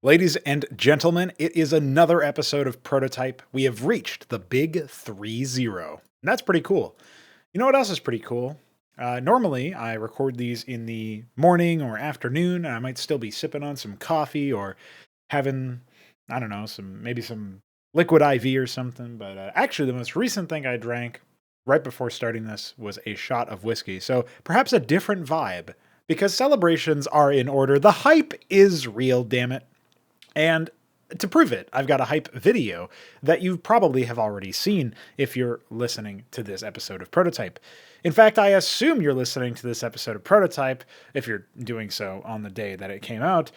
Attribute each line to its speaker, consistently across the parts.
Speaker 1: Ladies and gentlemen, it is another episode of Prototype. We have reached the big 3-0. And that's pretty cool. You know what else is pretty cool? Normally, I record these in the morning or afternoon, and I might still be sipping on some coffee or having, I don't know, maybe some liquid IV or something. But actually, the most recent thing I drank right before starting this was a shot of whiskey. So perhaps a different vibe, because celebrations are in order. The hype is real, damn it. And to prove it, I've got a hype video that you probably have already seen if you're listening to this episode of Prototype. In fact, I assume you're listening to this episode of Prototype, if you're doing so on the day that it came out,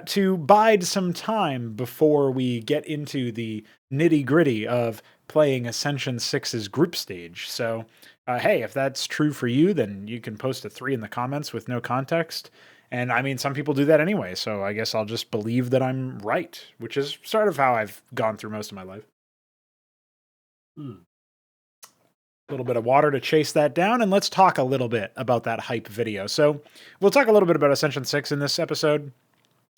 Speaker 1: to bide some time before we get into the nitty-gritty of playing Ascension 6's group stage. So, hey, if that's true for you, then you can post a 3 in the comments with no context. And I mean, some people do that anyway, so I guess I'll just believe that I'm right, which is sort of how I've gone through most of my life. A little bit of water to chase that down, and let's talk a little bit about that hype video. So we'll talk a little bit about Ascension 6 in this episode.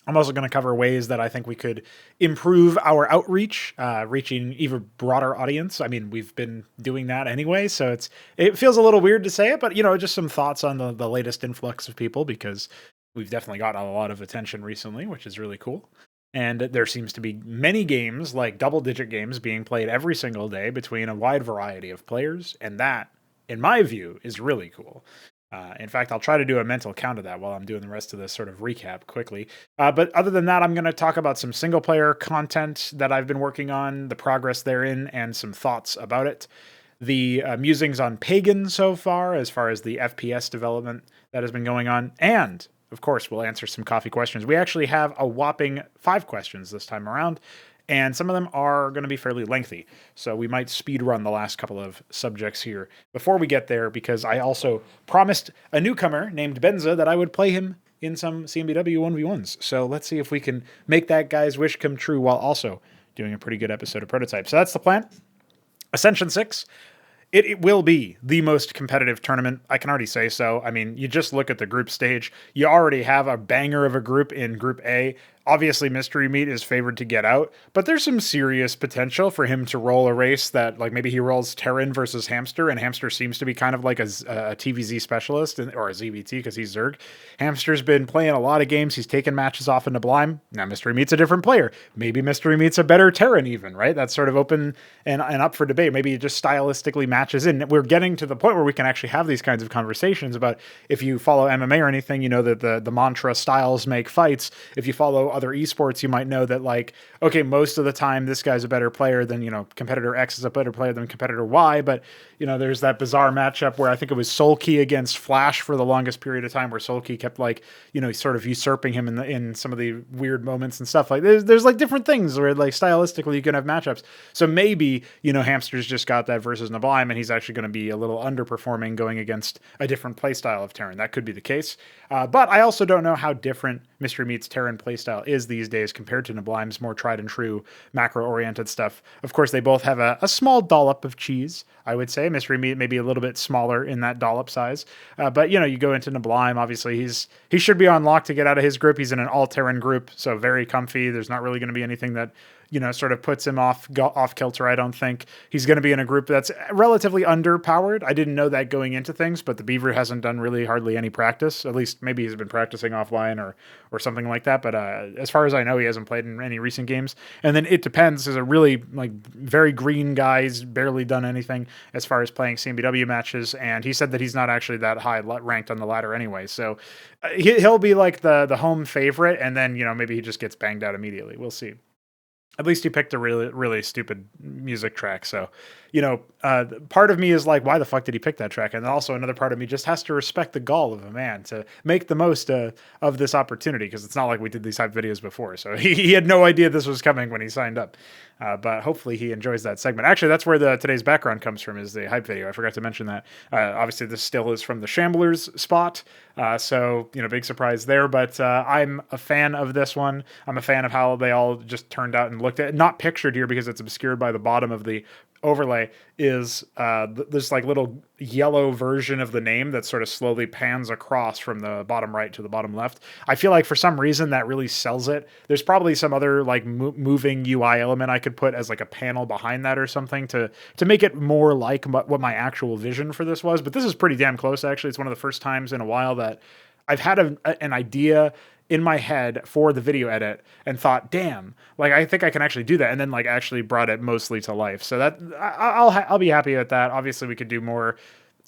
Speaker 1: I'm also going to cover ways that I think we could improve our outreach, reaching even broader audience. I mean, we've been doing that anyway, so it feels a little weird to say it, but just some thoughts on the latest influx of people, because we've definitely gotten a lot of attention recently, which is really cool. And there seems to be many games, like double-digit games, being played every single day between a wide variety of players, and that, in my view, is really cool. In fact, I'll try to do a mental count of that while I'm doing the rest of this sort of recap quickly. But other than that, I'm going to talk about some single-player content that I've been working on, the progress therein, and some thoughts about it. The musings on PAGAN so far as the FPS development that has been going on, and of course, we'll answer some coffee questions. We actually have a whopping 5 questions this time around, and some of them are going to be fairly lengthy. So we might speed run the last couple of subjects here before we get there, because I also promised a newcomer named Benza that I would play him in some CMBW 1v1s. So let's see if we can make that guy's wish come true while also doing a pretty good episode of Prototype. So that's the plan. Ascension 6. It will be the most competitive tournament. I can already say so. I mean, you just look at the group stage. You already have a banger of a group in Group A. Obviously, Mystery Meat is favored to get out, but there's some serious potential for him to roll a race that, like, maybe he rolls Terran versus Hamster, and Hamster seems to be kind of like a TVZ specialist, or a ZVT because he's Zerg. Hamster's been playing a lot of games. He's taken matches off into Blime. Now Mystery Meat's a different player. Maybe Mystery Meat's a better Terran even, right? That's sort of open and up for debate. Maybe it just stylistically matches in. We're getting to the point where we can actually have these kinds of conversations about, if you follow MMA or anything, you know that the mantra styles make fights. If you follow other esports, you might know that, like, okay, most of the time this guy's a better player than, competitor X is a better player than competitor Y, but, there's that bizarre matchup where I think it was Soulkey against Flash for the longest period of time, where Soulkey kept, like, sort of usurping him in some of the weird moments and stuff. Like, there's like different things where, like, stylistically you can have matchups. So maybe, Hamster's just got that versus Nablime, and he's actually going to be a little underperforming going against a different playstyle of Terran. That could be the case. But I also don't know how different Mystery Meat's Terran playstyle is these days compared to Nablime's more tried and true macro-oriented stuff. Of course, they both have a small dollop of cheese, I would say. Mystery Meat maybe a little bit smaller in that dollop size. But, you go into Nablime, obviously he should be on lock to get out of his group. He's in an all-Terran group, so very comfy. There's not really going to be anything that sort of puts him off kilter, I don't think. He's going to be in a group that's relatively underpowered. I didn't know that going into things, but the Beaver hasn't done really hardly any practice. At least maybe he's been practicing offline or something like that. But as far as I know, he hasn't played in any recent games. And then It Depends is a really, like, very green guy. He's barely done anything as far as playing CMBW matches. And he said that he's not actually that high ranked on the ladder anyway. So he'll be like the home favorite. And then, maybe he just gets banged out immediately. We'll see. At least he picked a really, really stupid music track. So, part of me is like, why the fuck did he pick that track? And also another part of me just has to respect the gall of a man to make the most of this opportunity, because it's not like we did these hype videos before. So he had no idea this was coming when he signed up. But hopefully he enjoys that segment. Actually, that's where today's background comes from, is the hype video. I forgot to mention that. Obviously, this still is from the Shambler's spot. So, big surprise there. But I'm a fan of this one. I'm a fan of how they all just turned out and looked at. Not pictured here because it's obscured by the bottom of the overlay is this like little yellow version of the name that sort of slowly pans across from the bottom right to the bottom left. I feel like for some reason that really sells it. There's probably some other like moving UI element I could put as like a panel behind that or something to make it more like what my actual vision for this was. But this is pretty damn close, actually. It's one of the first times in a while that I've had an idea in my head for the video edit and thought, damn, like I think I can actually do that, and then like actually brought it mostly to life. So that I'll be happy with that. Obviously, we could do more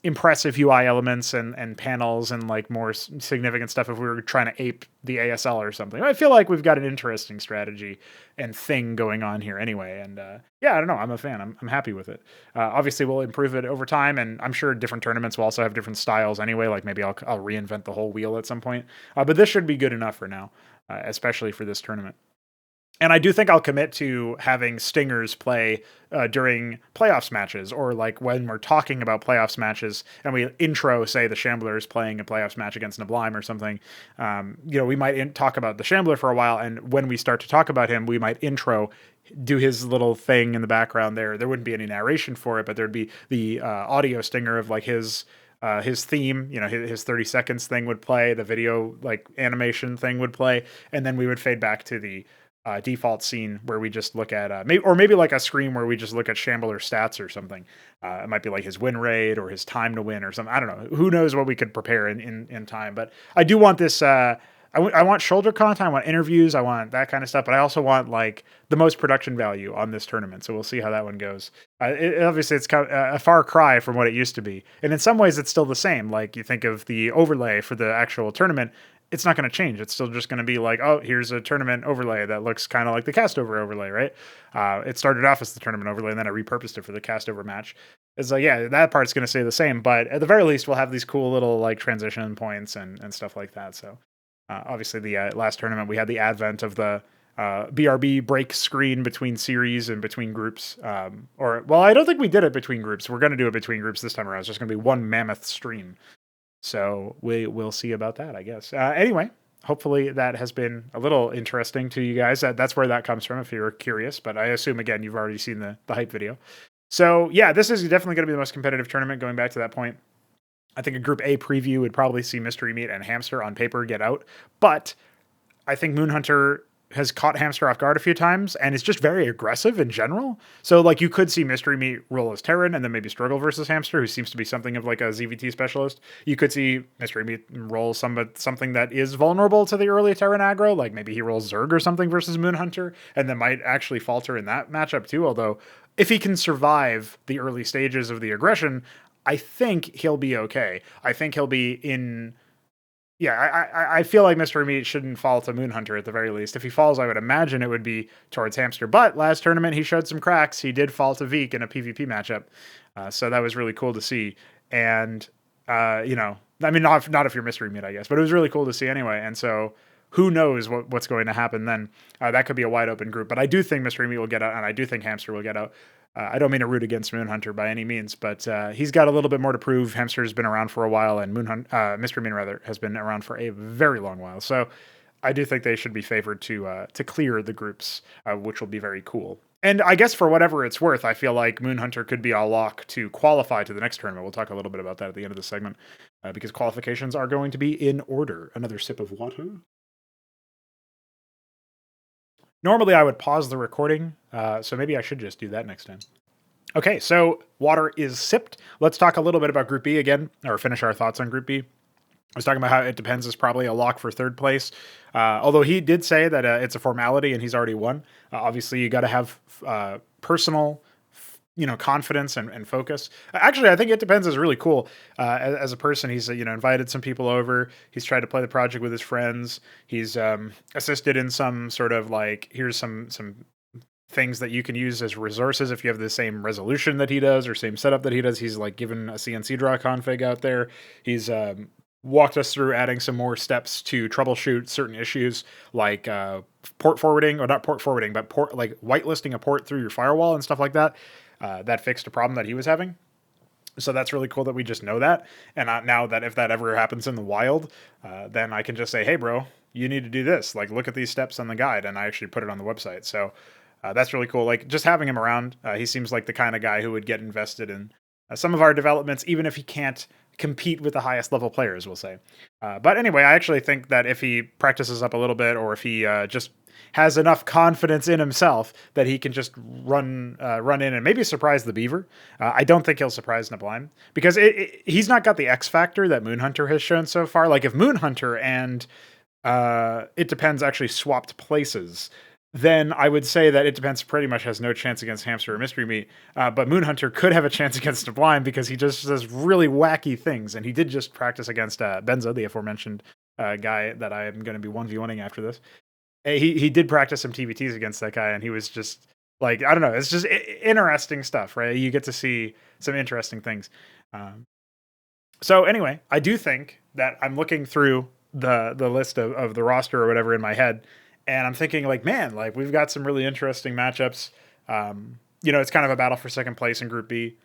Speaker 1: impressive UI elements and panels and like more significant stuff if we were trying to ape the ASL or something. I feel like we've got an interesting strategy and thing going on here anyway. And yeah, I don't know. I'm a fan. I'm happy with it. Obviously, we'll improve it over time, and I'm sure different tournaments will also have different styles anyway. Like maybe I'll reinvent the whole wheel at some point. But this should be good enough for now, especially for this tournament. And I do think I'll commit to having stingers play during playoffs matches, or like when we're talking about playoffs matches and we intro, say, the Shambler is playing a playoffs match against Sublime or something. We might talk about the Shambler for a while, and when we start to talk about him, we might do his little thing in the background there. There wouldn't be any narration for it, but there'd be the audio stinger of like his theme, his 30 seconds thing would play, the video like animation thing would play, and then we would fade back to the default scene where we just look at maybe like a screen where we just look at Shambler stats or something. It might be like his win rate or his time to win or something. I don't know. Who knows what we could prepare in time. But I do want this. I want shoulder content. I want interviews. I want that kind of stuff. But I also want like the most production value on this tournament. So we'll see how that one goes. Obviously, it's a far cry from what it used to be, and in some ways, it's still the same. Like you think of the overlay for the actual tournament. It's not going to change. It's still just going to be like, oh, here's a tournament overlay that looks kind of like the cast over overlay, right? It started off as the tournament overlay, and then I repurposed it for the cast over match. It's like, yeah, that part's going to stay the same, but at the very least, we'll have these cool little like transition points and stuff like that. So obviously, the last tournament, we had the advent of the BRB break screen between series and between groups. I don't think we did it between groups. We're going to do it between groups this time around. It's just going to be one mammoth stream. So we'll see about that, I guess. Anyway, hopefully that has been a little interesting to you guys. That's where that comes from, if you're curious. But I assume, again, you've already seen the hype video. So yeah, this is definitely going to be the most competitive tournament going back to that point. I think a Group A preview would probably see Mystery Meat and Hamster on paper get out. But I think Moonhunter has caught Hamster off guard a few times and is just very aggressive in general. So like you could see Mystery Meat roll as Terran and then maybe struggle versus Hamster, who seems to be something of like a ZVT specialist. You could see Mystery Meat roll something that is vulnerable to the early Terran aggro, like maybe he rolls Zerg or something versus Moonhunter, and then might actually falter in that matchup too. Although if he can survive the early stages of the aggression, I think he'll be okay. I think he'll be in... Yeah, I feel like Mystery Meat shouldn't fall to Moonhunter at the very least. If he falls, I would imagine it would be towards Hamster. But last tournament, he showed some cracks. He did fall to Veek in a PvP matchup. So that was really cool to see. And, I mean, not if you're Mystery Meat, I guess. But it was really cool to see anyway. And so who knows what's going to happen then. That could be a wide open group. But I do think Mystery Meat will get out, and I do think Hamster will get out. I don't mean to root against Moonhunter by any means, but he's got a little bit more to prove. Hamster's been around for a while, and Mystery Meat rather has been around for a very long while. So I do think they should be favored to clear the groups, which will be very cool. And I guess for whatever it's worth, I feel like Moonhunter could be a lock to qualify to the next tournament. We'll talk a little bit about that at the end of the segment, because qualifications are going to be in order. Another sip of water. Normally, I would pause the recording, so maybe I should just do that next time. Okay, so water is sipped. Let's talk a little bit about Group B again, or finish our thoughts on Group B. I was talking about how it depends is probably a lock for third place, although he did say that it's a formality and he's already won. Obviously, you got to have personal confidence and focus. Actually, I think it depends is really cool. As a person, he's invited some people over. He's tried to play the project with his friends. He's assisted in some sort of like, here's some things that you can use as resources if you have the same resolution that he does or same setup that he does. He's like given a CNC draw config out there. He's walked us through adding some more steps to troubleshoot certain issues like port forwarding, or not port forwarding, but like whitelisting a port through your firewall and stuff like that. That fixed a problem that he was having. So that's really cool that we just know that. And now that if that ever happens in the wild, then I can just say, hey, bro, you need to do this. Like, look at these steps on the guide. And I actually put it on the website. So That's really cool. Like just having him around, he seems like the kind of guy who would get invested in some of our developments, even if he can't compete with the highest level players, we'll say. But anyway, I actually think that if he practices up a little bit, or if he just has enough confidence in himself that he can just run in and maybe surprise the Beaver. I don't think he'll surprise Nablime because he's not got the X factor that Moonhunter has shown so far. Like if Moonhunter and It Depends actually swapped places, then I would say that It Depends pretty much has no chance against Hamster or Mystery Meat. But Moonhunter could have a chance against Nablime because he just does really wacky things. And he did just practice against Benzo, the aforementioned guy that I am going to be 1v1ing after this. He did practice some TVTs against that guy, and he was just like, I don't know, it's just interesting stuff, right? You get to see some interesting things. So anyway, I do think that I'm looking through the list of the roster or whatever in my head, and I'm thinking like, man, like we've got some really interesting matchups. It's kind of a battle for second place in Group B.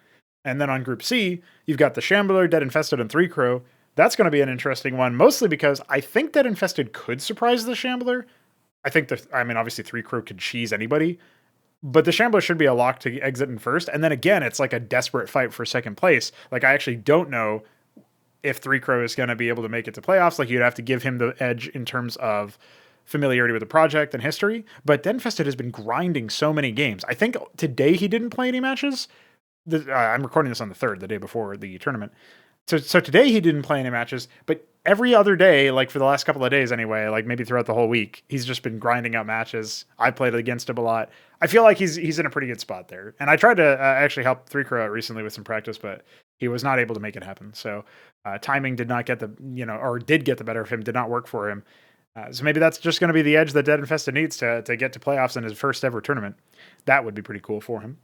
Speaker 1: And then on Group C, you've got the Shambler, Dead Infested, and 3-Crow. That's going to be an interesting one, mostly because I think Dead Infested could surprise the Shambler. Obviously 3-Crow could cheese anybody, but the Shambler should be a lock to exit in first. And then again, it's like a desperate fight for second place. Like I actually don't know if 3-Crow is going to be able to make it to playoffs. Like you'd have to give him the edge in terms of familiarity with the project and history. But Dead Infested has been grinding so many games. I think today he didn't play any matches. I'm recording this on the 3rd, the day before the tournament. So today he didn't play any matches, but every other day, like for the last couple of days anyway, like maybe throughout the whole week, he's just been grinding out matches. I played against him a lot. I feel like he's in a pretty good spot there. And I tried to actually help 3-Crow out recently with some practice, but he was not able to make it happen. So timing did not get did get the better of him, did not work for him. So maybe that's just going to be the edge that Dead Infested needs to get to playoffs in his first ever tournament. That would be pretty cool for him.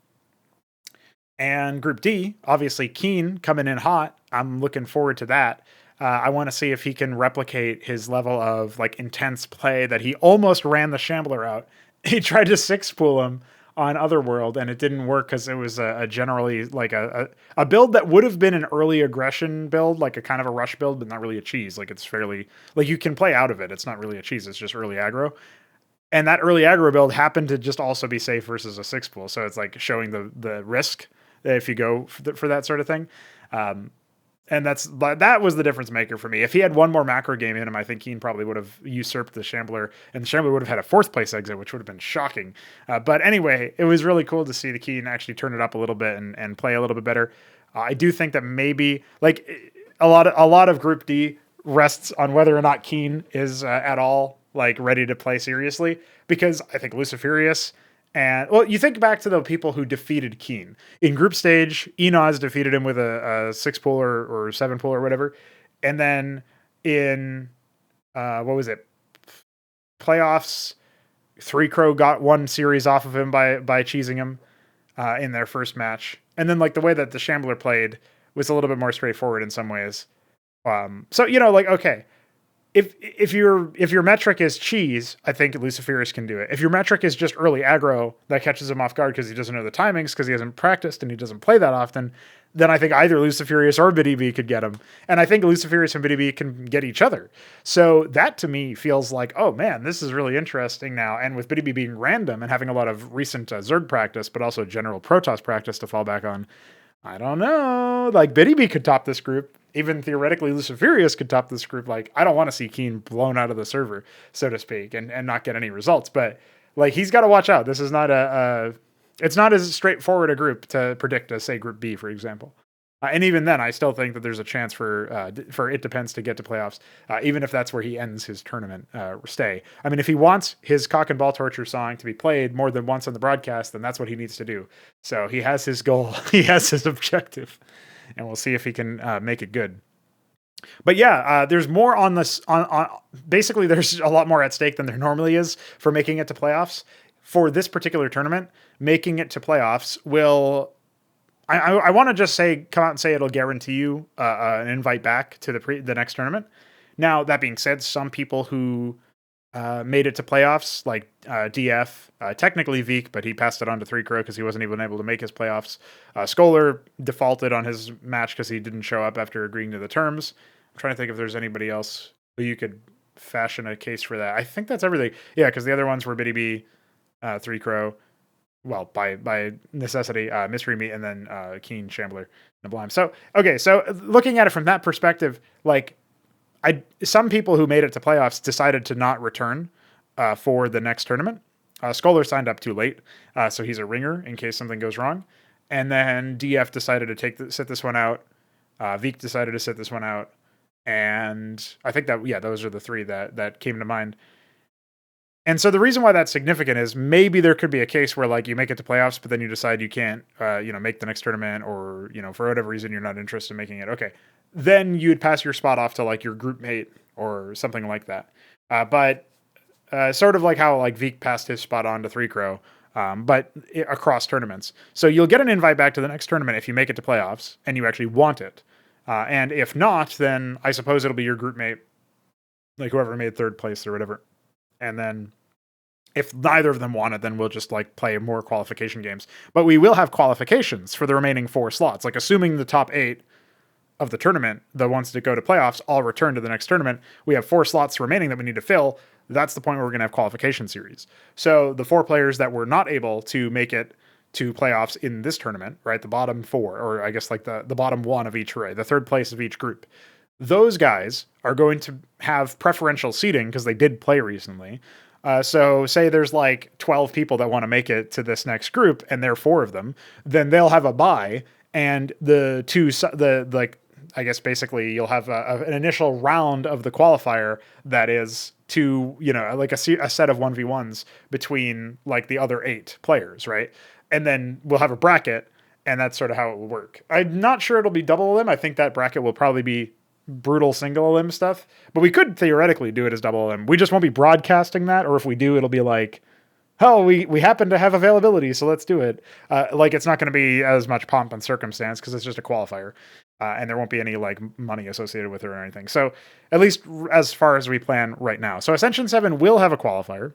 Speaker 1: And Group D, obviously Keen coming in hot. I'm looking forward to that. I want to see if he can replicate his level of like intense play that he almost ran the Shambler out. He tried to 6-pool him on Otherworld, and it didn't work because it was a generally like a build that would have been an early aggression build, like a kind of a rush build, but not really a cheese. Like it's fairly, like you can play out of it. It's not really a cheese. It's just early aggro. And that early aggro build happened to just also be safe versus a 6-pool. So it's like showing the risk if you go for that sort of thing. And that was the difference maker for me. If he had one more macro game in him, I think Keen probably would have usurped the Shambler, and the Shambler would have had a 4th place exit, which would have been shocking. But anyway, it was really cool to see the Keen actually turn it up a little bit and play a little bit better. I do think that maybe like a lot of Group D rests on whether or not Keen is at all like ready to play seriously, because I think Luciferius. And well, you think back to the people who defeated Keen in group stage. Enoz defeated him with a 6-pool or 7-pool or whatever, and then in what was it, playoffs, 3-Crow got one series off of him by cheesing him in their first match, and then like the way that the Shambler played was a little bit more straightforward in some ways. So like okay. If your metric is cheese, I think Luciferius can do it. If your metric is just early aggro that catches him off guard because he doesn't know the timings, because he hasn't practiced and he doesn't play that often, then I think either Luciferius or Btyb could get him. And I think Luciferius and Btyb can get each other. So that to me feels like, oh man, this is really interesting now. And with Btyb being random and having a lot of recent Zerg practice, but also general Protoss practice to fall back on, I don't know. Like Btyb could top this group. Even theoretically, Luciferius could top this group. Like, I don't want to see Keen blown out of the server, so to speak, and not get any results. But like, he's got to watch out. This is not it's not as straightforward a group to predict as say Group B, for example. And even then, I still think that there's a chance for It Depends to get to playoffs, even if that's where he ends his tournament stay. I mean, if he wants his cock and ball torture song to be played more than once on the broadcast, then that's what he needs to do. So he has his goal, he has his objective, and we'll see if he can make it good. But yeah, there's more on this. On basically, there's a lot more at stake than there normally is for making it to playoffs. For this particular tournament, making it to playoffs will. I want to just come out and say it'll guarantee you an invite back to the next tournament. Now, that being said, some people who made it to playoffs, like DF, technically Veek, but he passed it on to 3-Crow because he wasn't even able to make his playoffs. Scholar defaulted on his match because he didn't show up after agreeing to the terms. I'm trying to think if there's anybody else who you could fashion a case for that. I think that's everything. Yeah, because the other ones were Btyb, 3-Crow. well, by necessity, Mystery Meat, and then Keen, Shambler, and Blime. So okay, so looking at it from that perspective, like some people who made it to playoffs decided to not return for the next tournament. Scholar signed up too late, so he's a ringer in case something goes wrong. And then DF decided to sit this one out. Veek decided to sit this one out. And I think that, yeah, those are the three that came to mind. And so the reason why that's significant is maybe there could be a case where like you make it to playoffs, but then you decide you can't, make the next tournament, or, for whatever reason, you're not interested in making it. Okay. Then you'd pass your spot off to like your group mate or something like that. But sort of like how like Veek passed his spot on to 3Crow, but across tournaments. So you'll get an invite back to the next tournament if you make it to playoffs and you actually want it. And if not, then I suppose it'll be your group mate, like whoever made third place or whatever. And then if neither of them want it, then we'll just like play more qualification games. But we will have qualifications for the remaining 4 slots. Like assuming the top 8 of the tournament, the ones that go to playoffs, all return to the next tournament. We have 4 slots remaining that we need to fill. That's the point where we're going to have qualification series. So the 4 players that were not able to make it to playoffs in this tournament, right? The bottom 4, or I guess like the bottom 1 of each array, the third place of each group. Those guys are going to have preferential seating because they did play recently. So say there's like 12 people that want to make it to this next group and there are 4 of them, then they'll have a bye, and I guess basically you'll have an initial round of the qualifier that is to, like a set of 1v1s between like the other 8 players, right? And then we'll have a bracket, and that's sort of how it will work. I'm not sure it'll be double elim. I think that bracket will probably be brutal single elim stuff, but we could theoretically do it as double elim. We just won't be broadcasting that, or if we do, it'll be like, oh, we happen to have availability, so let's do it. Like it's not going to be as much pomp and circumstance because it's just a qualifier, and there won't be any like money associated with it or anything. So at least as far as we plan right now. So Ascension 7 will have a qualifier,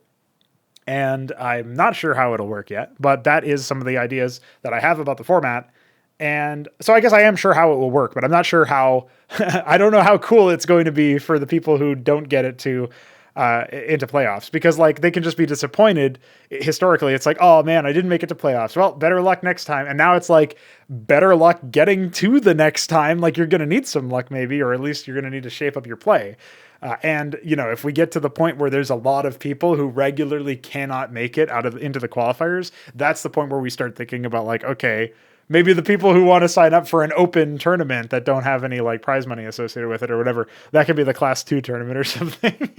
Speaker 1: and I'm not sure how it'll work yet, but that is some of the ideas that I have about the format. And so I guess I am sure how it will work, but I'm not sure how, I don't know how cool it's going to be for the people who don't get it to into playoffs, because like they can just be disappointed. Historically, it's like, oh man, I didn't make it to playoffs. Well, better luck next time. And now it's like better luck getting to the next time. Like you're going to need some luck maybe, or at least you're going to need to shape up your play. And if we get to the point where there's a lot of people who regularly cannot make it into the qualifiers, that's the point where we start thinking about like, okay, maybe the people who want to sign up for an open tournament that don't have any like prize money associated with it or whatever, that could be the class 2 tournament or something.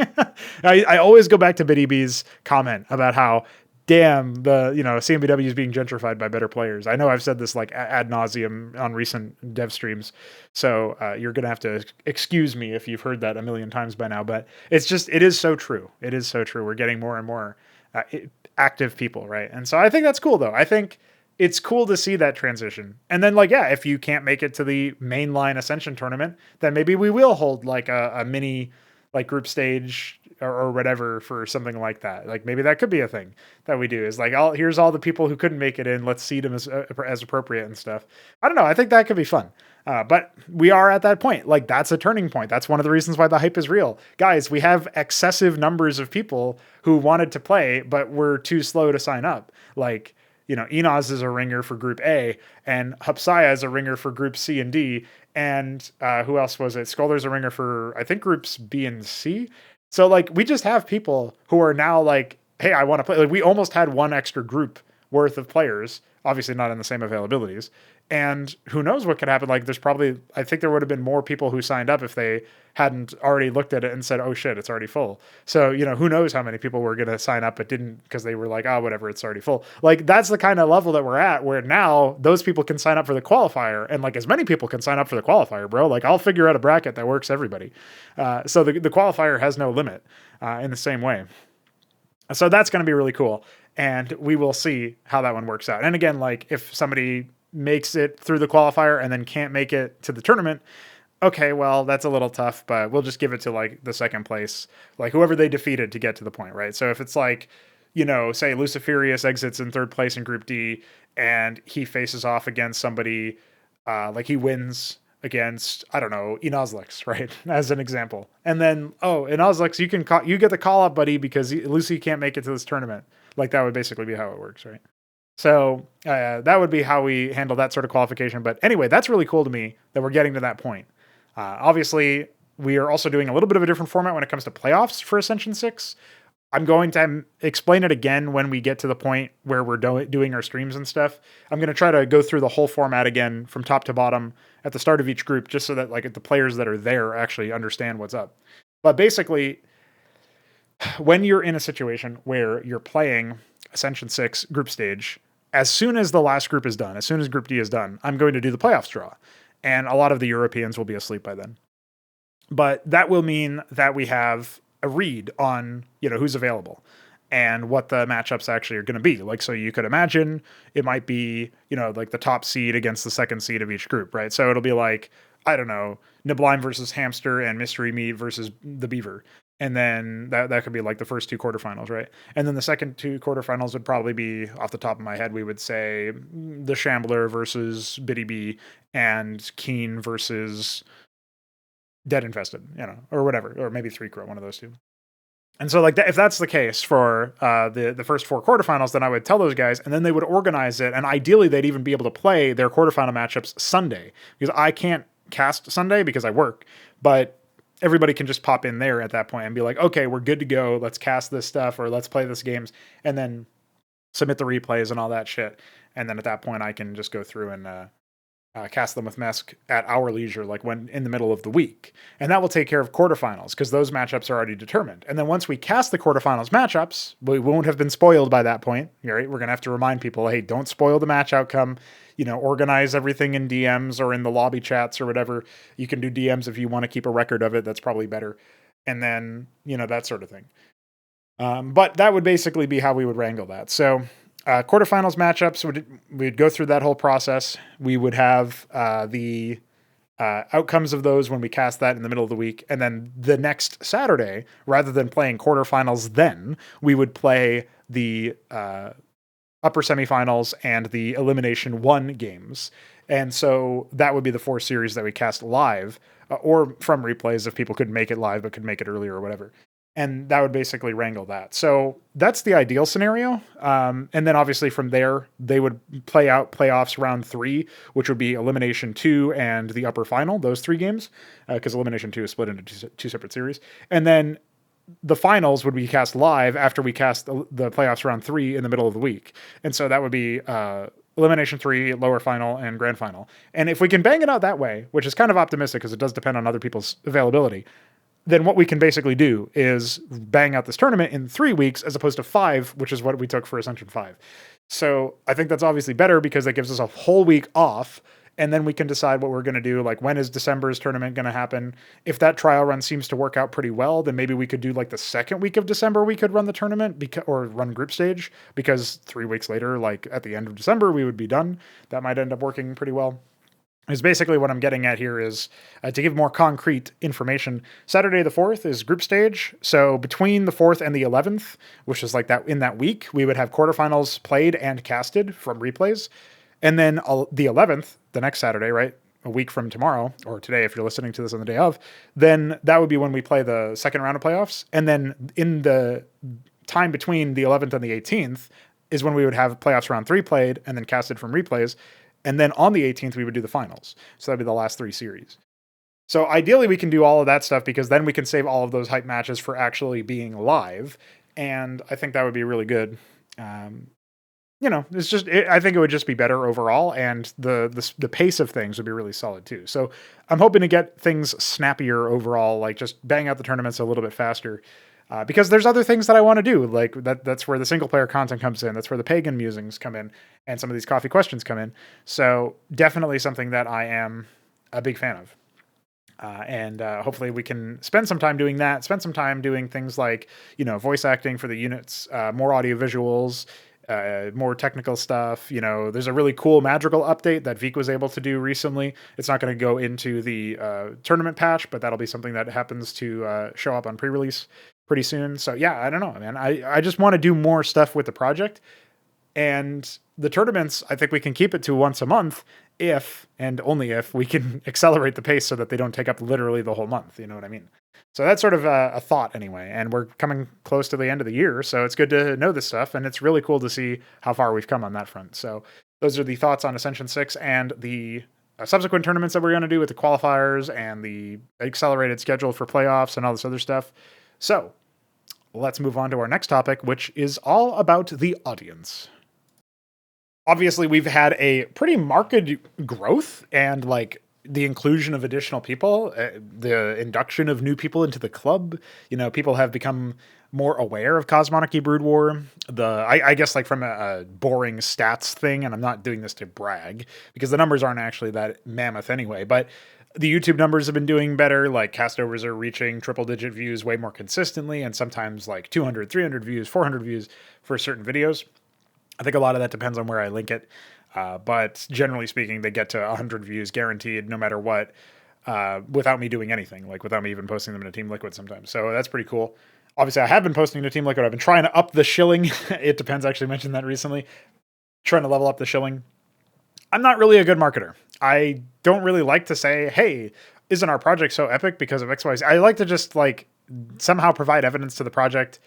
Speaker 1: I always go back to Btyb's comment about how damn the CMBW is being gentrified by better players. I know I've said this like ad nauseum on recent dev streams, so you're gonna have to excuse me if you've heard that a million times by now, but it is so true. It is so true. We're getting more and more active people, right? And so I think that's cool though. I think it's cool to see that transition. And then like, yeah, if you can't make it to the mainline Ascension tournament, then maybe we will hold like a mini like group stage or whatever for something like that. Like maybe that could be a thing that we do, is like, here's all the people who couldn't make it in, let's seed them as appropriate and stuff. I don't know. I think that could be fun. But we are at that point. Like that's a turning point. That's one of the reasons why the hype is real. Guys, we have excessive numbers of people who wanted to play, but were too slow to sign up. Like, Enoz is a ringer for Group A, and Hupsaya is a ringer for Group C and D, and who else was it? Scholar's a ringer for, I think, Groups B and C. So, like, we just have people who are now like, hey, I want to play. Like, we almost had one extra group worth of players, obviously not in the same availabilities, and who knows what could happen. Like, I think there would have been more people who signed up if they hadn't already looked at it and said, oh shit, it's already full. So, who knows how many people were going to sign up but didn't, because they were like, oh, whatever, it's already full. Like, that's the kind of level that we're at, where now those people can sign up for the qualifier, and like as many people can sign up for the qualifier, bro. Like, I'll figure out a bracket that works everybody. So the qualifier has no limit in the same way. So that's going to be really cool. And we will see how that one works out. And again, like if somebody makes it through the qualifier and then can't make it to the tournament, okay, well, that's a little tough, but we'll just give it to like the second place, like whoever they defeated to get to the point, right? So if it's like, say Luciferius exits in third place in Group D and he faces off against somebody, like he wins against, I don't know, Enozlex, right? As an example. And then, Enozlex, you get the call up, buddy, because Lucy can't make it to this tournament. Like that would basically be how it works, right? So that would be how we handle that sort of qualification. But anyway, that's really cool to me that we're getting to that point. Obviously, we are also doing a little bit of a different format when it comes to playoffs for Ascension 6. I'm going to explain it again when we get to the point where we're doing our streams and stuff. I'm going to try to go through the whole format again from top to bottom at the start of each group, just so that like the players that are there actually understand what's up. But basically, when you're in a situation where you're playing Ascension 6 group stage, as soon as the last group is done, as soon as Group D is done, I'm going to do the playoffs draw. And a lot of the Europeans will be asleep by then. But that will mean that we have a read on, who's available and what the matchups actually are going to be. Like, so you could imagine it might be, like the top seed against the second seed of each group, right? So it'll be like, I don't know, Niblime versus Hamster and Mystery Meat versus the Beaver. And then that could be like the first two quarterfinals, right? And then the second two quarterfinals would probably be, off the top of my head, we would say the Shambler versus Btyb and Keen versus Dead Infested, or whatever, or maybe 3-Crow, one of those two. And so like that, if that's the case for the first four quarterfinals, then I would tell those guys, and then they would organize it, and ideally they'd even be able to play their quarterfinal matchups Sunday, because I can't cast Sunday because I work, but everybody can just pop in there at that point and be like, okay, we're good to go. Let's cast this stuff, or let's play this games, and then submit the replays and all that shit. And then at that point, I can just go through and cast them with Mesk at our leisure, like when in the middle of the week. And that will take care of quarterfinals, because those matchups are already determined. And then once we cast the quarterfinals matchups, we won't have been spoiled by that point. Right? We're going to have to remind people, hey, don't spoil the match outcome. Organize everything in DMs or in the lobby chats or whatever. You can do DMs if you want to keep a record of it. That's probably better. And then, that sort of thing. But that would basically be how we would wrangle that. So quarterfinals matchups, we'd go through that whole process. We would have the outcomes of those when we cast that in the middle of the week. And then the next Saturday, rather than playing quarterfinals then, we would play the upper semifinals and the elimination 1 games. And so that would be the 4 series that we cast live, or from replays if people couldn't make it live but could make it earlier or whatever. And that would basically wrangle that. So that's the ideal scenario. And then obviously from there, they would play out playoffs round 3, which would be elimination 2 and the upper final, those 3 games, because elimination 2 is split into two separate series. And then the finals would be cast live after we cast the playoffs round 3 in the middle of the week. And so that would be elimination 3, lower final, and grand final. And if we can bang it out that way, which is kind of optimistic because it does depend on other people's availability, then what we can basically do is bang out this tournament in 3 weeks as opposed to 5, which is what we took for Ascension 5. So I think that's obviously better because that gives us a whole week off, and then we can decide what we're going to do. Like, when is December's tournament going to happen? If that trial run seems to work out pretty well, then maybe we could do like the second week of December, we could run the tournament or run group stage, because 3 weeks later, like at the end of December, we would be done. That might end up working pretty well. Is basically what I'm getting at here is to give more concrete information. Saturday the 4th is group stage. So between the 4th and the 11th, which is like that in that week, we would have quarterfinals played and casted from replays. And then the 11th, the next Saturday, right? A week from tomorrow, or today, if you're listening to this on the day of, then that would be when we play the second round of playoffs. And then in the time between the 11th and the 18th is when we would have playoffs round 3 played and then casted from replays. And then on the 18th, we would do the finals. So that'd be the last 3 series. So ideally, we can do all of that stuff, because then we can save all of those hype matches for actually being live. And I think that would be really good. It's just, I think it would just be better overall. And the pace of things would be really solid too. So I'm hoping to get things snappier overall, like just bang out the tournaments a little bit faster. Because there's other things that I want to do, like that's where the single player content comes in. That's where the pagan musings come in, and some of these coffee questions come in. So definitely something that I am a big fan of. And hopefully we can spend some time doing that, spend some time doing things like, voice acting for the units, more audio visuals, more technical stuff. There's a really cool magical update that Veek was able to do recently. It's not going to go into the tournament patch, but that'll be something that happens to show up on pre-release pretty soon. So yeah, I don't know, man. I just want to do more stuff with the project. And the tournaments, I think we can keep it to once a month if, and only if, we can accelerate the pace so that they don't take up literally the whole month. You know what I mean? So that's sort of a thought anyway. And we're coming close to the end of the year, so it's good to know this stuff. And it's really cool to see how far we've come on that front. So those are the thoughts on Ascension 6 and the subsequent tournaments that we're going to do with the qualifiers and the accelerated schedule for playoffs and all this other stuff. So let's move on to our next topic, which is all about the audience. Obviously, we've had a pretty marked growth and like the inclusion of additional people, the induction of new people into the club. You know, people have become more aware of Cosmonarchy Brood War. I guess like from a boring stats thing, and I'm not doing this to brag because the numbers aren't actually that mammoth anyway, but the YouTube numbers have been doing better. Like castovers are reaching triple digit views way more consistently, and sometimes like 200, 300 views, 400 views for certain videos. I think a lot of that depends on where I link it. But generally speaking, they get to 100 views guaranteed no matter what, without me doing anything, like without me even posting them in a Team Liquid sometimes. So that's pretty cool. Obviously, I have been posting to Team Liquid. I've been trying to up the shilling. It Depends actually mentioned that recently. Trying to level up the shilling. I'm not really a good marketer. I don't really like to say, hey, isn't our project so epic because of X, Y, Z? I like to just like somehow provide evidence to the project.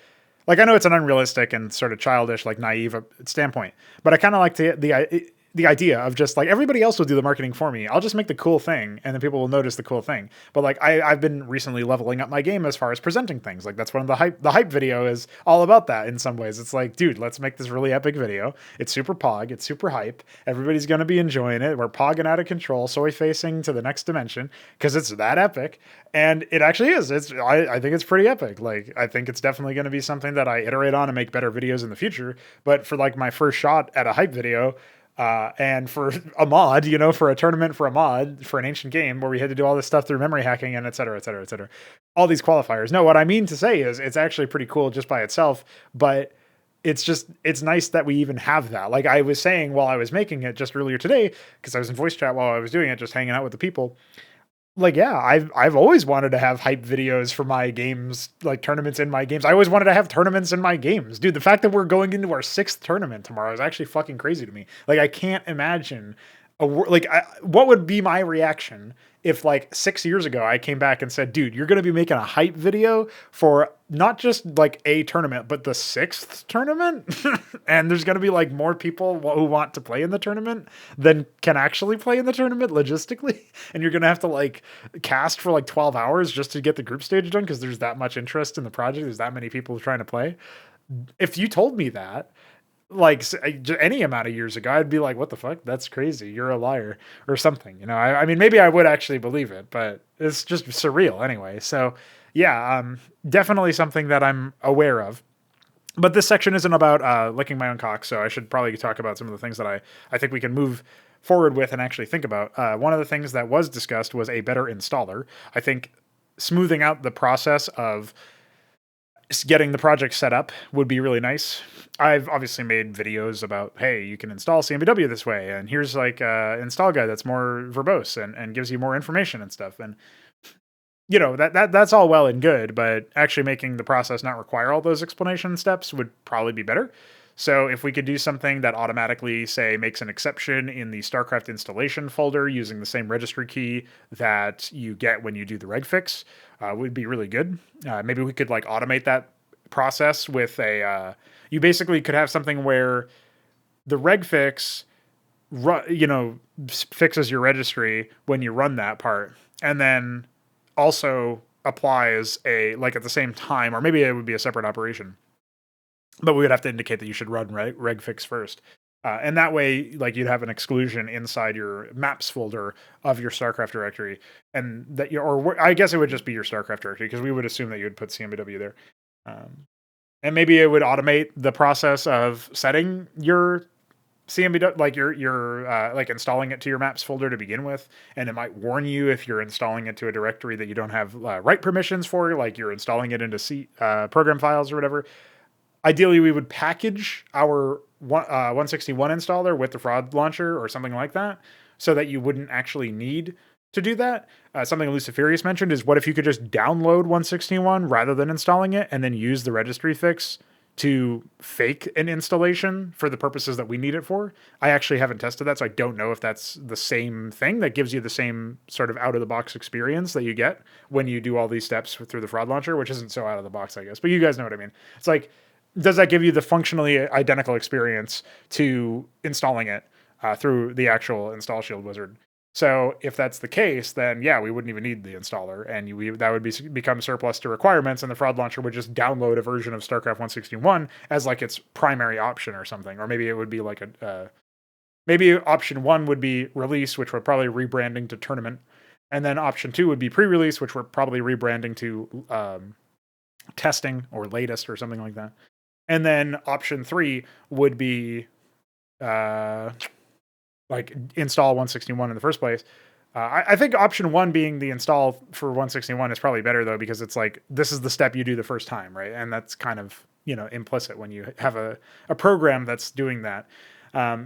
Speaker 1: Like, I know it's an unrealistic and sort of childish, like naive standpoint, but I kind of like the idea of just like everybody else will do the marketing for me. I'll just make the cool thing and then people will notice the cool thing. But like I've been recently leveling up my game as far as presenting things. Like that's one of the hype video is all about that in some ways. It's like, dude, let's make this really epic video. It's super pog. It's super hype. Everybody's going to be enjoying it. We're pogging out of control, soy facing to the next dimension because it's that epic. And it actually is. I think it's pretty epic. Like, I think it's definitely going to be something that I iterate on and make better videos in the future. But for like my first shot at a hype video, and for a mod, you know, for a tournament, for a mod, for an ancient game where we had to do all this stuff through memory hacking and et cetera, et cetera, et cetera. All these qualifiers. No, what I mean to say is it's actually pretty cool just by itself, but it's nice that we even have that. Like I was saying while I was making it just earlier today, because I was in voice chat while I was doing it, just hanging out with the people. Like, yeah, I've always wanted to have hype videos for my games, like tournaments in my games. I always wanted to have tournaments in my games. Dude, the fact that we're going into our 6th tournament tomorrow is actually fucking crazy to me. Like, I can't imagine what would be my reaction if like 6 years ago I came back and said, dude, you're going to be making a hype video for not just like a tournament, but the 6th tournament. And there's going to be like more people who want to play in the tournament than can actually play in the tournament logistically. And you're going to have to like cast for like 12 hours just to get the group stage done because there's that much interest in the project. There's that many people trying to play. If you told me that, like any amount of years ago, I'd be like, what the fuck? That's crazy. You're a liar or something. You know, I mean, maybe I would actually believe it, but it's just surreal anyway. So yeah, definitely something that I'm aware of. But this section isn't about licking my own cock, so I should probably talk about some of the things that I think we can move forward with and actually think about. One of the things that was discussed was a better installer. I think smoothing out the process of getting the project set up would be really nice. I've obviously made videos about, hey, you can install CMBW this way, and here's like a install guide that's more verbose and gives you more information and stuff. And you know, that's all well and good, but actually making the process not require all those explanation steps would probably be better. So if we could do something that automatically, say, makes an exception in the StarCraft installation folder using the same registry key that you get when you do the reg fix, would be really good. Maybe we could like automate that process with you basically could have something where the reg fix, fixes your registry when you run that part, and then also applies at the same time, or maybe it would be a separate operation. But we would have to indicate that you should run reg fix first. And that way, like you'd have an exclusion inside your maps folder of your StarCraft directory. And that I guess it would just be your StarCraft directory because we would assume that you would put CMBW there. And maybe it would automate the process of setting your CMBW, like your like installing it to your maps folder to begin with. And it might warn you if you're installing it to a directory that you don't have write permissions for, like you're installing it into program files or whatever. Ideally, we would package our 161 installer with the fraud launcher or something like that so that you wouldn't actually need to do that. Something Luciferius mentioned is what if you could just download 161 rather than installing it and then use the registry fix to fake an installation for the purposes that we need it for. I actually haven't tested that, so I don't know if that's the same thing that gives you the same sort of out-of-the-box experience that you get when you do all these steps through the fraud launcher, which isn't so out of the box, I guess. But you guys know what I mean. It's like, does that give you the functionally identical experience to installing it through the actual install shield wizard? So if that's the case, then yeah, we wouldn't even need the installer, and that would become surplus to requirements, and the fraud launcher would just download a version of StarCraft 161 as like its primary option or something. Or maybe it would be like maybe option 1 would be release, which we're probably rebranding to tournament, and then option 2 would be pre-release, which we're probably rebranding to testing or latest or something like that. And then option 3 would be like install 161 in the first place. I think option 1 being the install for 161 is probably better though, because it's like, this is the step you do the first time, right? And that's kind of, implicit when you have a program that's doing that.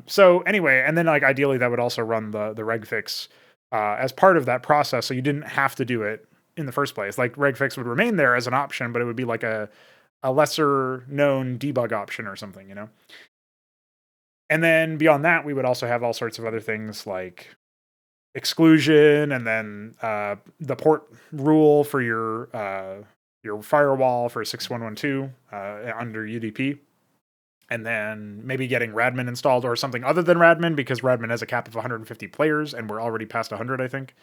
Speaker 1: So anyway, and then like ideally that would also run the reg fix as part of that process. So you didn't have to do it in the first place. Like reg fix would remain there as an option, but it would be like a lesser known debug option or something, And then beyond that, we would also have all sorts of other things like exclusion, and then the port rule for your firewall for 6112 under UDP, and then maybe getting Radmin installed or something other than Radmin, because Radmin has a cap of 150 players, and we're already past 100, I think.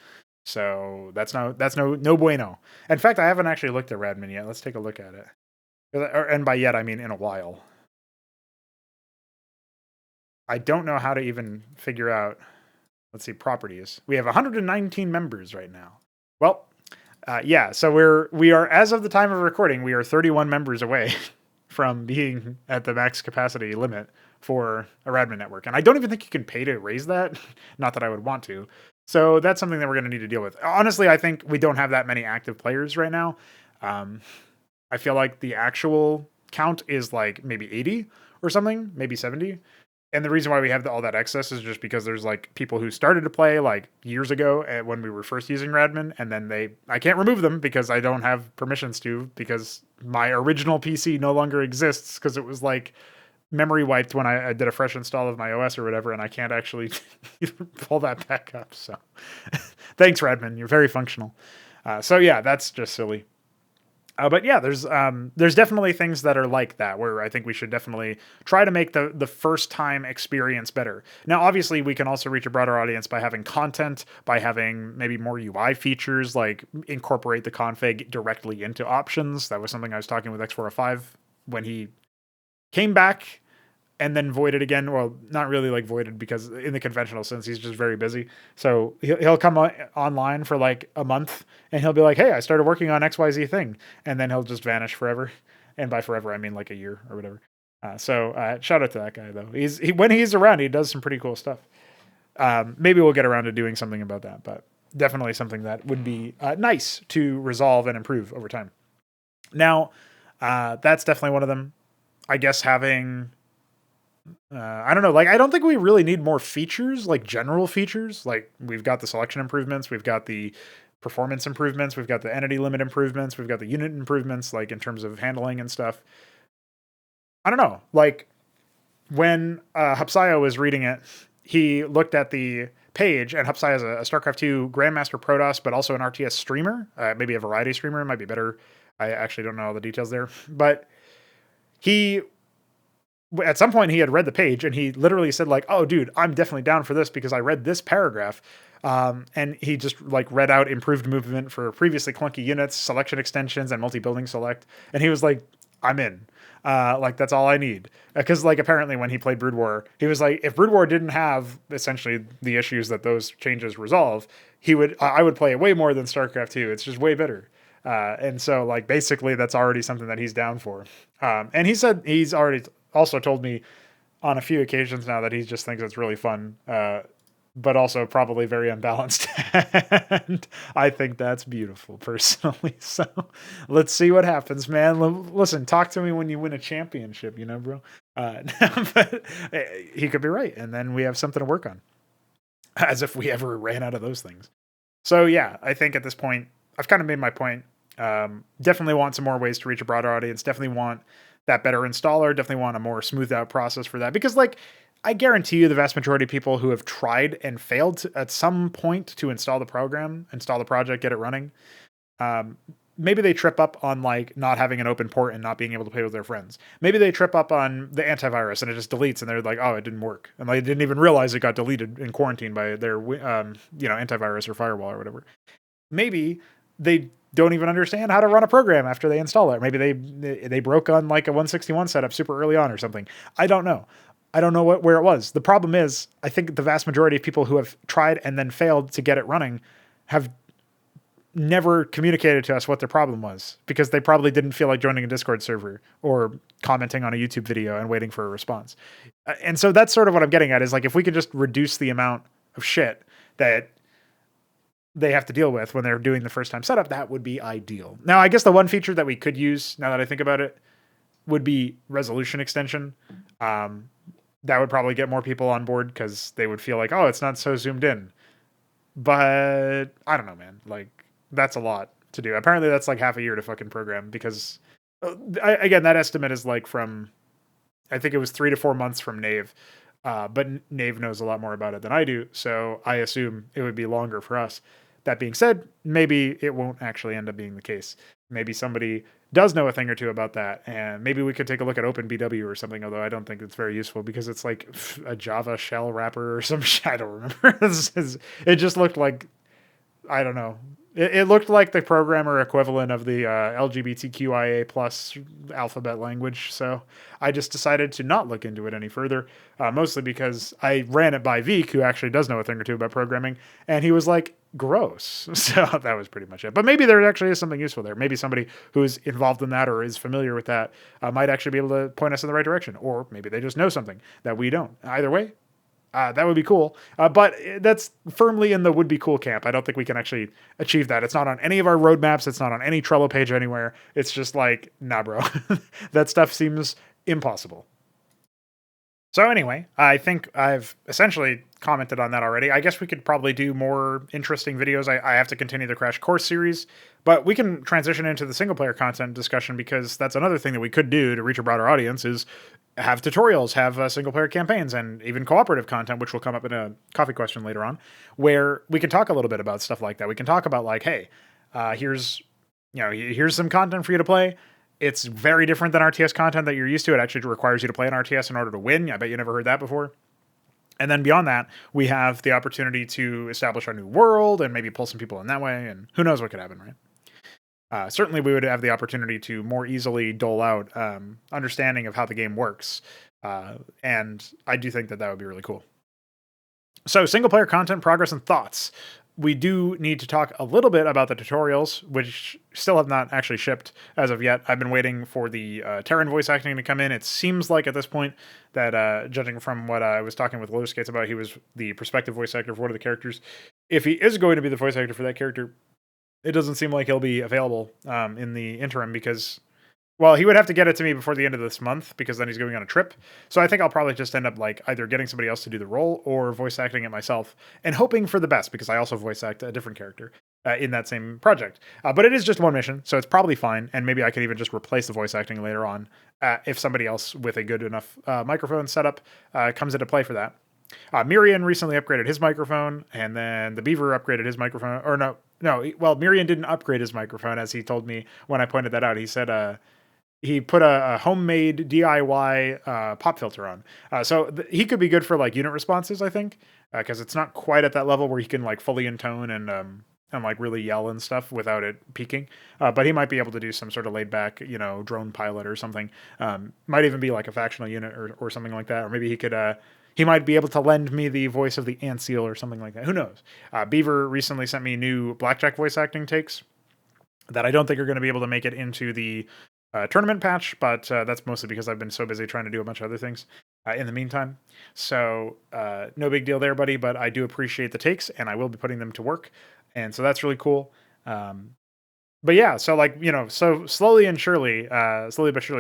Speaker 1: So that's no bueno. In fact, I haven't actually looked at Radmin yet. Let's take a look at it. And by yet, I mean in a while. I don't know how to even figure out, let's see, properties. We have 119 members right now. Well, yeah, so we are, as of the time of recording, we are 31 members away from being at the max capacity limit for a Radmin network. And I don't even think you can pay to raise that. Not that I would want to. So that's something that we're going to need to deal with. Honestly, I think we don't have that many active players right now. I feel like the actual count is like maybe 80 or something, maybe 70. And the reason why we have all that excess is just because there's like people who started to play like years ago when we were first using Radmin, and then I can't remove them because I don't have permissions to, because my original PC no longer exists because it was like memory wiped when I did a fresh install of my OS or whatever, and I can't actually pull that back up. So thanks, Radmin. You're very functional. So yeah, that's just silly. But yeah, there's definitely things that are like that where I think we should definitely try to make the first time experience better. Now, obviously, we can also reach a broader audience by having content, by having maybe more UI features, like incorporate the config directly into options. That was something I was talking with X405 when he came back and then voided again. Well, not really like voided, because in the conventional sense, he's just very busy. So he'll come online for like a month and he'll be like, hey, I started working on XYZ thing. And then he'll just vanish forever. And by forever, I mean like a year or whatever. So shout out to that guy though. When he's around, he does some pretty cool stuff. Maybe we'll get around to doing something about that, but definitely something that would be nice to resolve and improve over time. Now, that's definitely one of them. I guess having, I don't know, like, I don't think we really need more features, like general features. Like, we've got the selection improvements, we've got the performance improvements, we've got the entity limit improvements, we've got the unit improvements, like in terms of handling and stuff. I don't know, like when Hapsaya was reading it, he looked at the page, and Hapsaya is a StarCraft 2 Grandmaster Protoss, but also an RTS streamer, maybe a variety streamer, might be better. I actually don't know all the details there, but he, at some point he had read the page and he literally said like, oh dude, I'm definitely down for this because I read this paragraph. And he just like read out improved movement for previously clunky units, selection extensions, and multi-building select. And he was like, I'm in. Like that's all I need. Because like apparently when he played Brood War, he was like, if Brood War didn't have essentially the issues that those changes resolve, I would play it way more than StarCraft 2. It's just way better. And so like basically that's already something that he's down for. And he said he's already also told me on a few occasions now that he just thinks it's really fun, but also probably very unbalanced. And I think that's beautiful personally. So let's see what happens, man. Listen, talk to me when you win a championship, bro. But he could be right. And then we have something to work on, as if we ever ran out of those things. So yeah, I think at this point, I've kind of made my point. Definitely want some more ways to reach a broader audience. Definitely want that better installer, definitely want a more smoothed out process for that. Because like, I guarantee you the vast majority of people who have tried and failed at some point to install the program, install the project, get it running, maybe they trip up on like not having an open port and not being able to play with their friends. Maybe they trip up on the antivirus and it just deletes and they're like, oh, it didn't work. And they didn't even realize it got deleted in quarantine by their, antivirus or firewall or whatever. Maybe they don't even understand how to run a program after they install it. Maybe they broke on like a 161 setup super early on or something. I don't know. I don't know where it was. The problem is, I think the vast majority of people who have tried and then failed to get it running have never communicated to us what their problem was, because they probably didn't feel like joining a Discord server or commenting on a YouTube video and waiting for a response. And so that's sort of what I'm getting at, is like, if we could just reduce the amount of shit that they have to deal with when they're doing the first time setup, that would be ideal. Now, I guess the one feature that we could use, now that I think about it, would be resolution extension. That would probably get more people on board because they would feel like, oh, it's not so zoomed in. But I don't know, man. Like, that's a lot to do. Apparently that's like half a year to fucking program, because again, that estimate is like from, I think it was 3 to 4 months from Nave. But Nave knows a lot more about it than I do, so I assume it would be longer for us. That being said, maybe it won't actually end up being the case. Maybe somebody does know a thing or two about that, and maybe we could take a look at OpenBW or something, although I don't think it's very useful because it's like a Java shell wrapper or some shit. I don't remember. It just looked like, I don't know. It looked like the programmer equivalent of the LGBTQIA plus alphabet language. So I just decided to not look into it any further, mostly because I ran it by Veek, who actually does know a thing or two about programming, and he was like, gross. So that was pretty much it. But maybe there actually is something useful there. Maybe somebody who's involved in that or is familiar with that might actually be able to point us in the right direction. Or maybe they just know something that we don't. Either way, that would be cool. But that's firmly in the would be cool camp. I don't think we can actually achieve that. It's not on any of our roadmaps. It's not on any Trello page anywhere. It's just like, nah, bro. That stuff seems impossible. So anyway, I think I've essentially commented on that already. I guess we could probably do more interesting videos. I have to continue the Crash Course series, but we can transition into the single player content discussion, because that's another thing that we could do to reach a broader audience, is have tutorials, have single player campaigns, and even cooperative content, which will come up in a coffee question later on, where we can talk a little bit about stuff like that. We can talk about like, hey, here's some content for you to play. It's very different than RTS content that you're used to. It actually requires you to play an RTS in order to win. I bet you never heard that before. And then beyond that, we have the opportunity to establish our new world and maybe pull some people in that way. And who knows what could happen, right? Certainly, we would have the opportunity to more easily dole out understanding of how the game works. And I do think that would be really cool. So single player content, progress, and thoughts. We do need to talk a little bit about the tutorials, which still have not actually shipped as of yet. I've been waiting for the Terran voice acting to come in. It seems like at this point that, judging from what I was talking with Low Skates about, he was the prospective voice actor for one of the characters. If he is going to be the voice actor for that character, it doesn't seem like he'll be available in the interim, because, well, he would have to get it to me before the end of this month, because then he's going on a trip. So I think I'll probably just end up like either getting somebody else to do the role or voice acting it myself, and hoping for the best, because I also voice act a different character in that same project. But it is just one mission, so it's probably fine. And maybe I could even just replace the voice acting later on if somebody else with a good enough microphone setup comes into play for that. Myrian recently upgraded his microphone, and then the Beaver upgraded his microphone. Or no, Myrian didn't upgrade his microphone, as he told me when I pointed that out. He said he put a homemade DIY pop filter on. So he could be good for like unit responses, I think, because it's not quite at that level where he can like fully intone and like really yell and stuff without it peaking. But he might be able to do some sort of laid back, drone pilot or something. Might even be like a factional unit or something like that. Or maybe he might be able to lend me the voice of the ant seal or something like that. Who knows? Beaver recently sent me new Blackjack voice acting takes that I don't think are going to be able to make it into the tournament patch, but that's mostly because I've been so busy trying to do a bunch of other things in the meantime. So no big deal there, buddy, but I do appreciate the takes, and I will be putting them to work. And so that's really cool. But yeah, so like, so slowly but surely,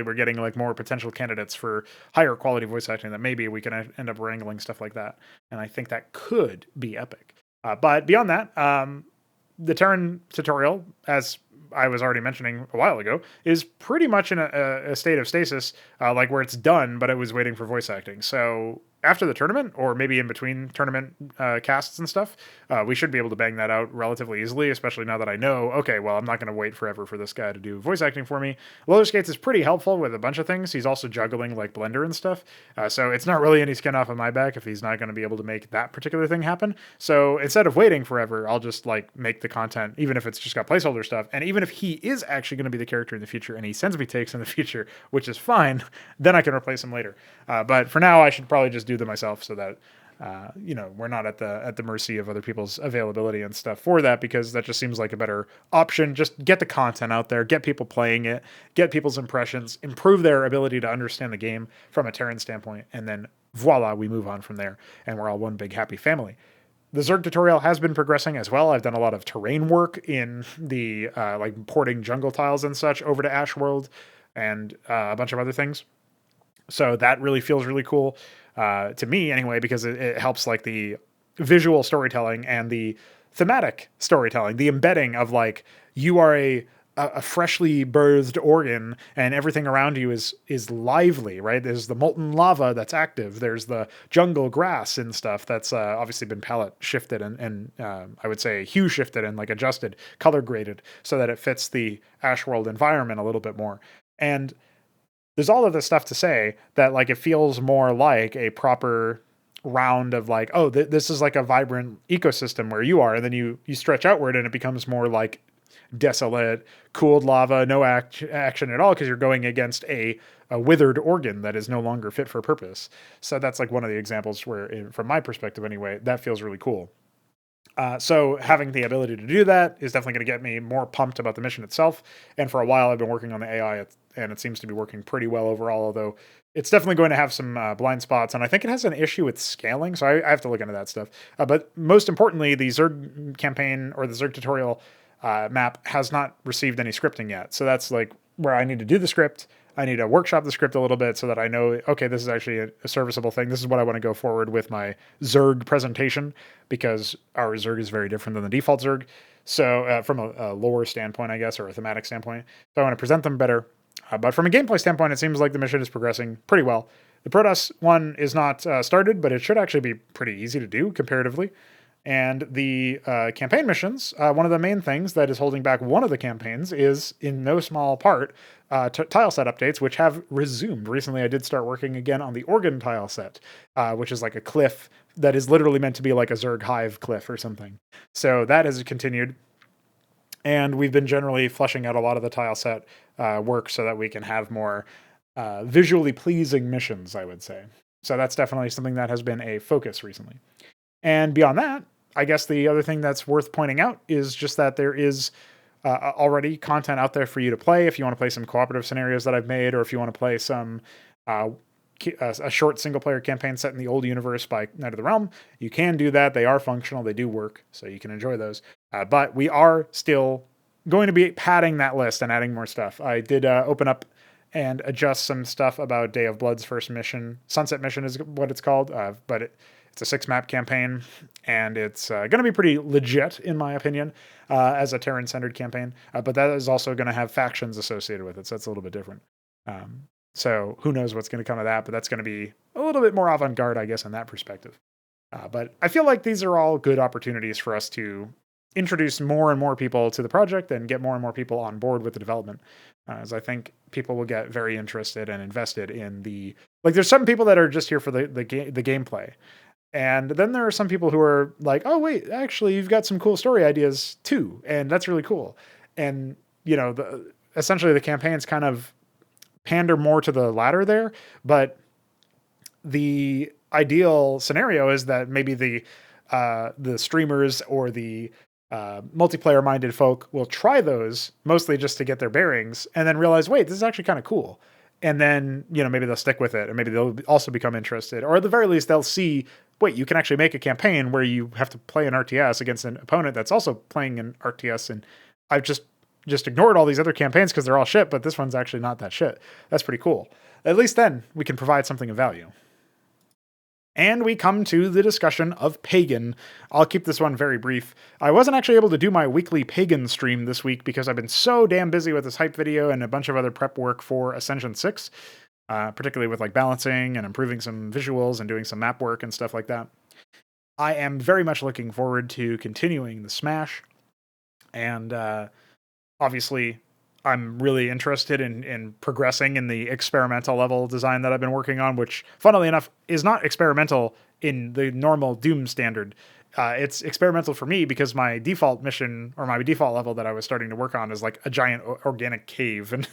Speaker 1: we're getting like more potential candidates for higher quality voice acting that maybe we can end up wrangling stuff like that. And I think that could be epic. But beyond that, the Terran tutorial, as I was already mentioning a while ago, is pretty much in a state of stasis, like where it's done, but it was waiting for voice acting. So after the tournament, or maybe in between tournament casts and stuff, we should be able to bang that out relatively easily, especially now that I know, okay, well, I'm not going to wait forever for this guy to do voice acting for me. Roller Skates is pretty helpful with a bunch of things. He's also juggling like Blender and stuff. So it's not really any skin off of my back if he's not going to be able to make that particular thing happen. So instead of waiting forever, I'll just like make the content, even if it's just got placeholder stuff. And even if he is actually going to be the character in the future and he sends me takes in the future, which is fine, then I can replace him later. But for now, I should probably just do them myself so that we're not at the mercy of other people's availability and stuff for that, because that just seems like a better option. Just get the content out there, get people playing it, get people's impressions, improve their ability to understand the game from a Terran standpoint, and then voila, we move on from there, and we're all one big happy family. The Zerg tutorial has been progressing as well. I've done a lot of terrain work in the like porting jungle tiles and such over to Ash World and a bunch of other things. So that really feels really cool to me anyway, because it helps like the visual storytelling and the thematic storytelling, the embedding of like you are a freshly birthed organ and everything around you is lively, right? There's the molten lava that's active. There's the jungle grass and stuff that's obviously been palette shifted and I would say hue shifted and like adjusted, color graded so that it fits the Ashworld environment a little bit more. And there's all of this stuff to say that like it feels more like a proper round of like, oh, this is like a vibrant ecosystem where you are, and then you stretch outward and it becomes more like desolate, cooled lava, no action at all, because you're going against a withered organ that is no longer fit for purpose. So that's like one of the examples where, from my perspective anyway, that feels really cool. So having the ability to do that is definitely going to get me more pumped about the mission itself. And for a while, I've been working on the AI, and it seems to be working pretty well overall, although it's definitely going to have some blind spots. And I think it has an issue with scaling, so I have to look into that stuff. But most importantly, the Zerg campaign or the Zerg tutorial map has not received any scripting yet. So that's like where I need to do the script. I need to workshop the script a little bit so that I know, okay, this is actually a serviceable thing. This is what I want to go forward with my Zerg presentation, because our Zerg is very different than the default Zerg. So from a lore standpoint, I guess, or a thematic standpoint. So I want to present them better. But from a gameplay standpoint, it seems like the mission is progressing pretty well. The Protoss one is not started, but it should actually be pretty easy to do comparatively. And the campaign missions, one of the main things that is holding back one of the campaigns is, in no small part, tile set updates, which have resumed. Recently, I did start working again on the organ tile set, which is like a cliff that is literally meant to be like a Zerg hive cliff or something. So that has continued. And we've been generally fleshing out a lot of the tile set work so that we can have more visually pleasing missions, I would say. So that's definitely something that has been a focus recently. And beyond that, I guess the other thing that's worth pointing out is just that there is already content out there for you to play if you want to play some cooperative scenarios that I've made, or if you want to play some a short single-player campaign set in the old universe by Knight of the Realm. You can do that. They are functional. They do work, so you can enjoy those. But we are still going to be padding that list and adding more stuff. I did open up and adjust some stuff about Day of Blood's first mission. Sunset Mission is what it's called, but it's a 6-map campaign, and it's going to be pretty legit, in my opinion, as a Terran-centered campaign. But that is also going to have factions associated with it, so that's a little bit different. So who knows what's going to come of that, but that's going to be a little bit more avant-garde, I guess, in that perspective. But I feel like these are all good opportunities for us to introduce more and more people to the project and get more and more people on board with the development, as I think people will get very interested and invested in the... Like, there's some people that are just here for the gameplay. And then there are some people who are like, oh, wait, actually, you've got some cool story ideas too. And that's really cool. And, you know, essentially the campaigns kind of pander more to the latter there. But the ideal scenario is that maybe the streamers or the multiplayer-minded folk will try those, mostly just to get their bearings, and then realize, wait, this is actually kind of cool. And then, you know, maybe they'll stick with it, and maybe they'll also become interested. Or at the very least, they'll see, wait, you can actually make a campaign where you have to play an RTS against an opponent that's also playing an RTS, and I've just ignored all these other campaigns because they're all shit, but this one's actually not that shit. That's pretty cool. At least then we can provide something of value. And we come to the discussion of Pagan. I'll keep this one very brief. I wasn't actually able to do my weekly Pagan stream this week because I've been so damn busy with this hype video and a bunch of other prep work for Ascension 6, particularly with like balancing and improving some visuals and doing some map work and stuff like that. I am very much looking forward to continuing the Smash. And obviously, I'm really interested in progressing in the experimental level design that I've been working on, which, funnily enough, is not experimental in the normal Doom standard. It's experimental for me because my default mission, or my default level that I was starting to work on, is like a giant organic cave. And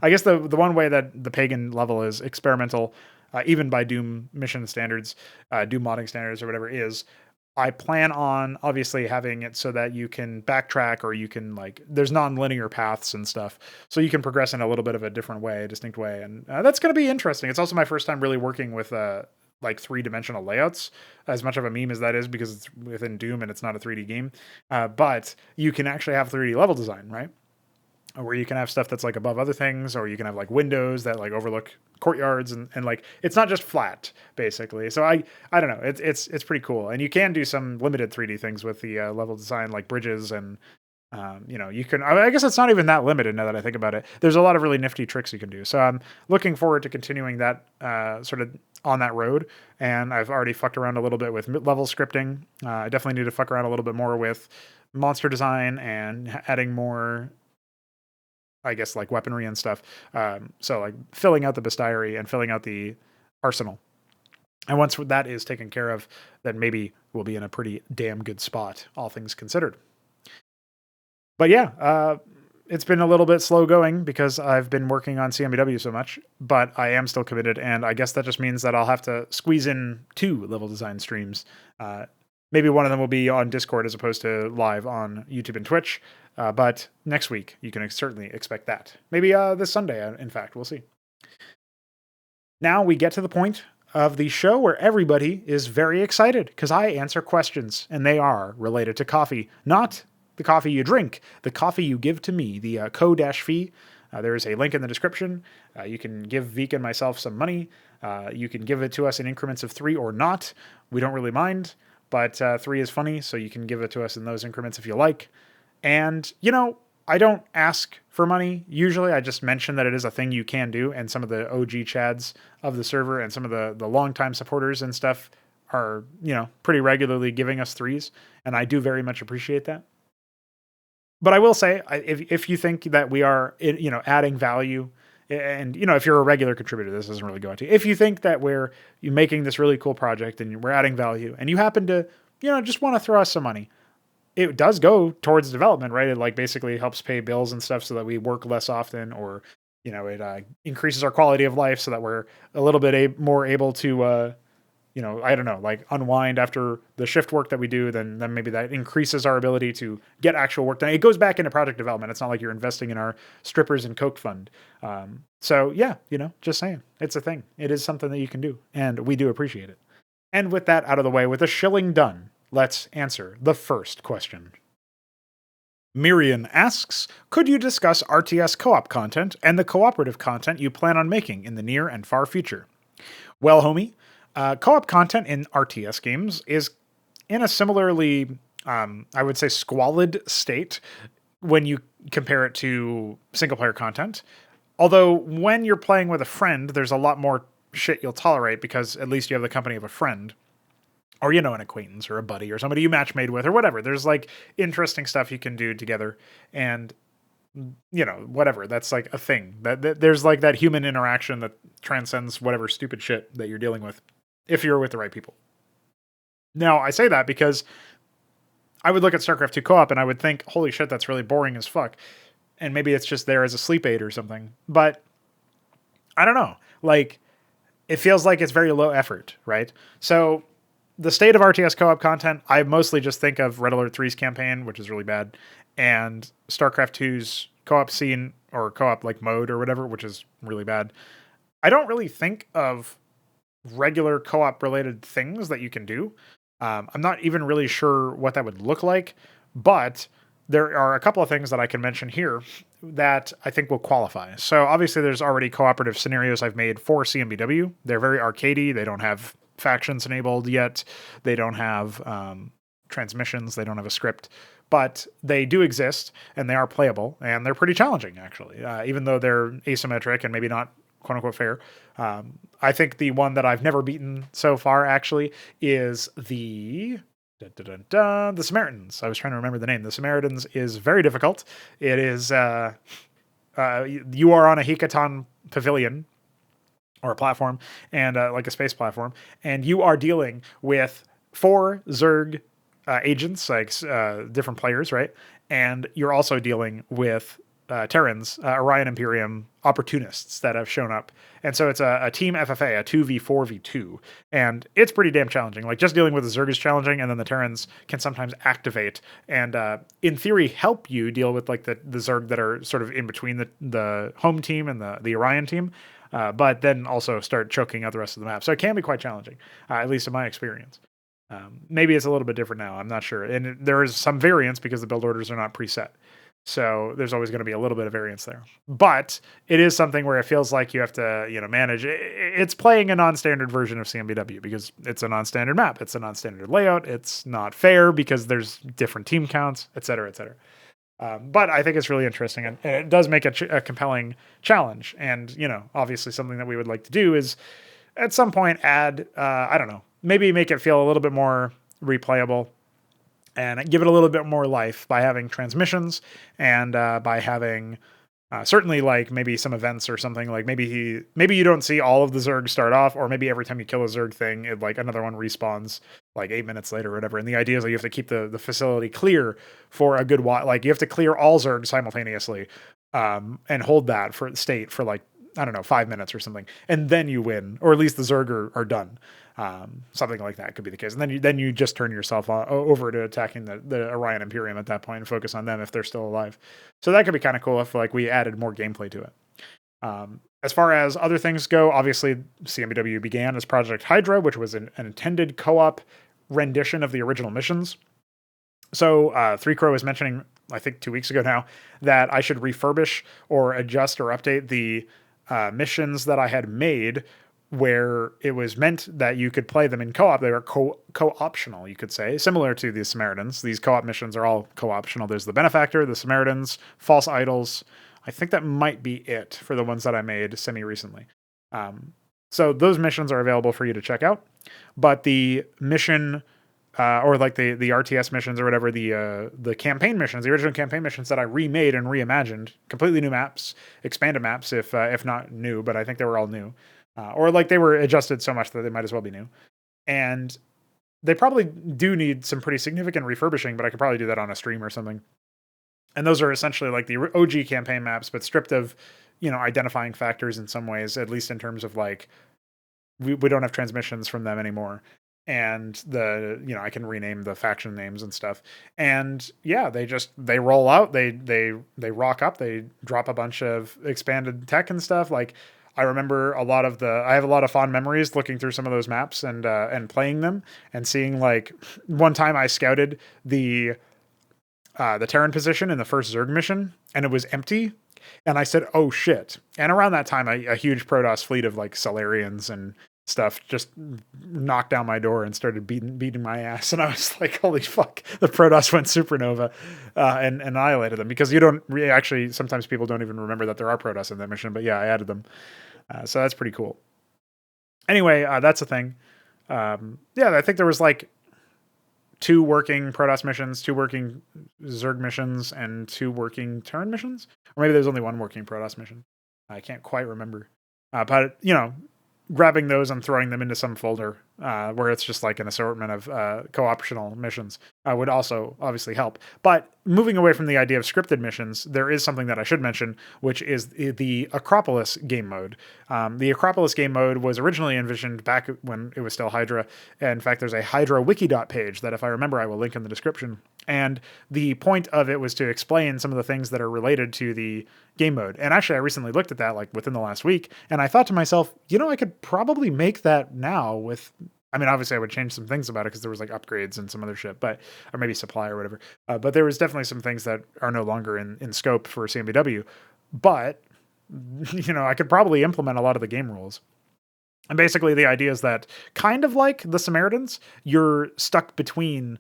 Speaker 1: I guess the one way that the Pagan level is experimental, even by Doom mission standards, Doom modding standards or whatever, is I plan on obviously having it so that you can backtrack, or you can there's non-linear paths and stuff. So you can progress in a little bit of a different way, a distinct way. And that's going to be interesting. It's also my first time really working with like 3-dimensional layouts, as much of a meme as that is because it's within Doom and it's not a 3D game. But you can actually have 3D level design, right? Where you can have stuff that's like above other things, or you can have like windows that like overlook courtyards, and like it's not just flat basically. So I don't know, it's pretty cool. And you can do some limited 3D things with the level design, like bridges, and you can, I guess it's not even that limited now that I think about it. There's a lot of really nifty tricks you can do. So I'm looking forward to continuing that sort of on that road. And I've already fucked around a little bit with level scripting. I definitely need to fuck around a little bit more with monster design and adding more, I guess, like weaponry and stuff. So like filling out the bestiary and filling out the arsenal. And once that is taken care of, then maybe we'll be in a pretty damn good spot, all things considered. But yeah, it's been a little bit slow going because I've been working on CMBW so much, but I am still committed. And I guess that just means that I'll have to squeeze in 2 level design streams. Maybe one of them will be on Discord as opposed to live on YouTube and Twitch. But next week, you can certainly expect that. Maybe this Sunday, in fact. We'll see. Now we get to the point of the show where everybody is very excited because I answer questions, and they are related to coffee. Not the coffee you drink, the coffee you give to me, the co-fee. There is a link in the description. You can give Vika and myself some money. You can give it to us in increments of 3 or not. We don't really mind. But 3 is funny, so you can give it to us in those increments if you like. And, I don't ask for money. Usually I just mention that it is a thing you can do. And some of the OG chads of the server and some of the longtime supporters and stuff are, pretty regularly giving us 3s. And I do very much appreciate that. But I will say, if you think that we are, adding value, and, if you're a regular contributor, this doesn't really go out to you. If you think that we're making this really cool project and we're adding value, and you happen to, just want to throw us some money, it does go towards development, right? It basically helps pay bills and stuff so that we work less often, or, it increases our quality of life so that we're a little bit more able to, I don't know, unwind after the shift work that we do, then maybe that increases our ability to get actual work done. It goes back into project development. It's not like you're investing in our strippers and Coke fund. So yeah, just saying, it's a thing. It is something that you can do, and we do appreciate it. And with that out of the way, with a shilling done, let's answer the first question. Myrian asks, could you discuss RTS co-op content and the cooperative content you plan on making in the near and far future? Well, homie, co-op content in RTS games is in a similarly, I would say, squalid state when you compare it to single-player content. Although when you're playing with a friend, there's a lot more shit you'll tolerate because at least you have the company of a friend. Or, an acquaintance or a buddy or somebody you match made with or whatever. There's interesting stuff you can do together. And, whatever. That's a thing. There's that human interaction that transcends whatever stupid shit that you're dealing with if you're with the right people. Now, I say that because I would look at StarCraft 2 co-op and I would think, holy shit, that's really boring as fuck. And maybe it's just there as a sleep aid or something. But I don't know. It feels like it's very low effort, right? So the state of RTS co-op content, I mostly just think of Red Alert 3's campaign, which is really bad, and StarCraft 2's co-op scene, or co-op mode or whatever, which is really bad. I don't really think of regular co-op related things that you can do. I'm not even really sure what that would look like, but there are a couple of things that I can mention here that I think will qualify. So obviously there's already cooperative scenarios I've made for CMBW. They're very arcadey. They don't have factions enabled yet. They don't have transmissions. They don't have a script, but they do exist and they are playable and they're pretty challenging actually, even though they're asymmetric and maybe not quote unquote fair. I think the one that I've never beaten so far actually is the Samaritans. I was trying to remember the name. The Samaritans is very difficult. It is, you are on a Hekaton pavilion or a platform and like a space platform, and you are dealing with 4 Zerg agents, like different players, right? And you're also dealing with Terrans, Orion Imperium opportunists that have shown up. And so it's a team FFA, a 2v4v2. And it's pretty damn challenging. Like just dealing with the Zerg is challenging, and then the Terrans can sometimes activate and in theory help you deal with like the Zerg that are sort of in between the home team and the Orion team. But then also start choking out the rest of the map. So it can be quite challenging, at least in my experience. Maybe it's a little bit different now. I'm not sure. And there is some variance because the build orders are not preset. So there's always going to be a little bit of variance there. But it is something where it feels like you have to, manage. It's playing a non-standard version of CMBW because it's a non-standard map. It's a non-standard layout. It's not fair because there's different team counts, et cetera, et cetera. But I think it's really interesting, and it does make a compelling challenge. And, obviously something that we would like to do is at some point add, I don't know, maybe make it feel a little bit more replayable and give it a little bit more life by having transmissions and by having certainly like maybe some events or something. Like maybe you don't see all of the Zerg start off, or maybe every time you kill a Zerg thing, like another one respawns like 8 minutes later or whatever. And the idea is that you have to keep the facility clear for a good while. Like you have to clear all Zerg simultaneously and hold that for state for like, I don't know, 5 minutes or something. And then you win, or at least the Zerg are done. Something like that could be the case. And then you just turn yourself over to attacking the Orion Imperium at that point and focus on them if they're still alive. So that could be kind of cool if like we added more gameplay to it. As far as other things go, obviously CMBW began as Project Hydra, which was an intended co-op rendition of the original missions. So 3 Crow was mentioning, I think 2 weeks ago now, that I should refurbish or adjust or update the missions that I had made, where it was meant that you could play them in co-op. They were co-optional, you could say, similar to the Samaritans. These co-op missions are all co-optional. There's the Benefactor, the Samaritans, False Idols. I think that might be it for the ones that I made semi-recently. So those missions are available for you to check out. But the mission, or like the RTS missions or whatever, the campaign missions, the original campaign missions that I remade and reimagined, completely new maps, expanded maps, if not new, but I think they were all new. Or like they were adjusted so much that they might as well be new. And they probably do need some pretty significant refurbishing, but I could probably do that on a stream or something. And those are essentially like the OG campaign maps, but stripped of, identifying factors in some ways, at least in terms of like, we don't have transmissions from them anymore. And I can rename the faction names and stuff. And yeah, they roll out, they rock up, they drop a bunch of expanded tech and stuff. Like, I remember I have a lot of fond memories looking through some of those maps and playing them and seeing, like, one time I scouted the Terran position in the first Zerg mission and it was empty. And I said, oh shit. And around that time, a huge Protoss fleet of like Solarians and stuff just knocked down my door and started beating my ass. And I was like, holy fuck, the Protoss went supernova and annihilated them, because you don't actually, sometimes people don't even remember that there are Protoss in that mission, but yeah, I added them. So that's pretty cool. Anyway, that's a thing. Yeah, I think there was like 2 working Protoss missions, 2 working Zerg missions, and 2 working Terran missions. Or maybe there's only 1 working Protoss mission. I can't quite remember. But, grabbing those and throwing them into some folder where it's just like an assortment of co-optional missions would also obviously help. But moving away from the idea of scripted missions, there is something that I should mention, which is the Acropolis game mode. The Acropolis game mode was originally envisioned back when it was still Hydra. In fact, there's a Hydra wiki.page page that, if I remember, I will link in the description. And the point of it was to explain some of the things that are related to the game mode. And actually, I recently looked at that like within the last week, and I thought to myself, I could probably make that now with, obviously I would change some things about it because there was like upgrades and some other shit, or maybe supply or whatever. But there was definitely some things that are no longer in scope for CMBW. But, I could probably implement a lot of the game rules. And basically the idea is that, kind of like the Samaritans, you're stuck between,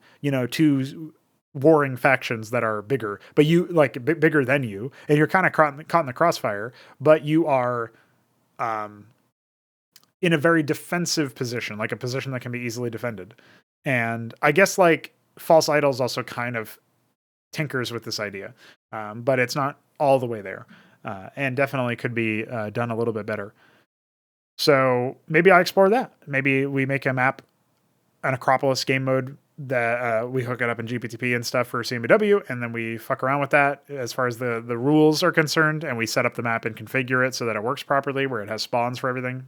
Speaker 1: two warring factions that are bigger, but you bigger than you, and you're kind of caught in the crossfire, but you are in a very defensive position, like a position that can be easily defended. And I guess like False Idols also kind of tinkers with this idea, but it's not all the way there, and definitely could be done a little bit better. So maybe I explore that. Maybe we make a map, an Acropolis game mode that we hook it up in GPTP and stuff for CMBW, and then we fuck around with that as far as the rules are concerned, and we set up the map and configure it so that it works properly, where it has spawns for everything.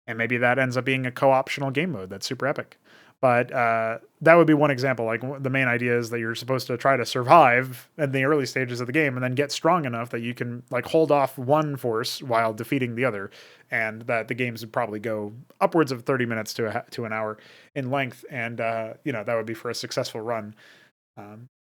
Speaker 1: And maybe that ends up being a co-optional game mode that's super epic. But that would be one example. Like, the main idea is that you're supposed to try to survive in the early stages of the game and then get strong enough that you can like hold off one force while defeating the other, and that the games would probably go upwards of 30 minutes to an hour in length, and that would be for a successful run.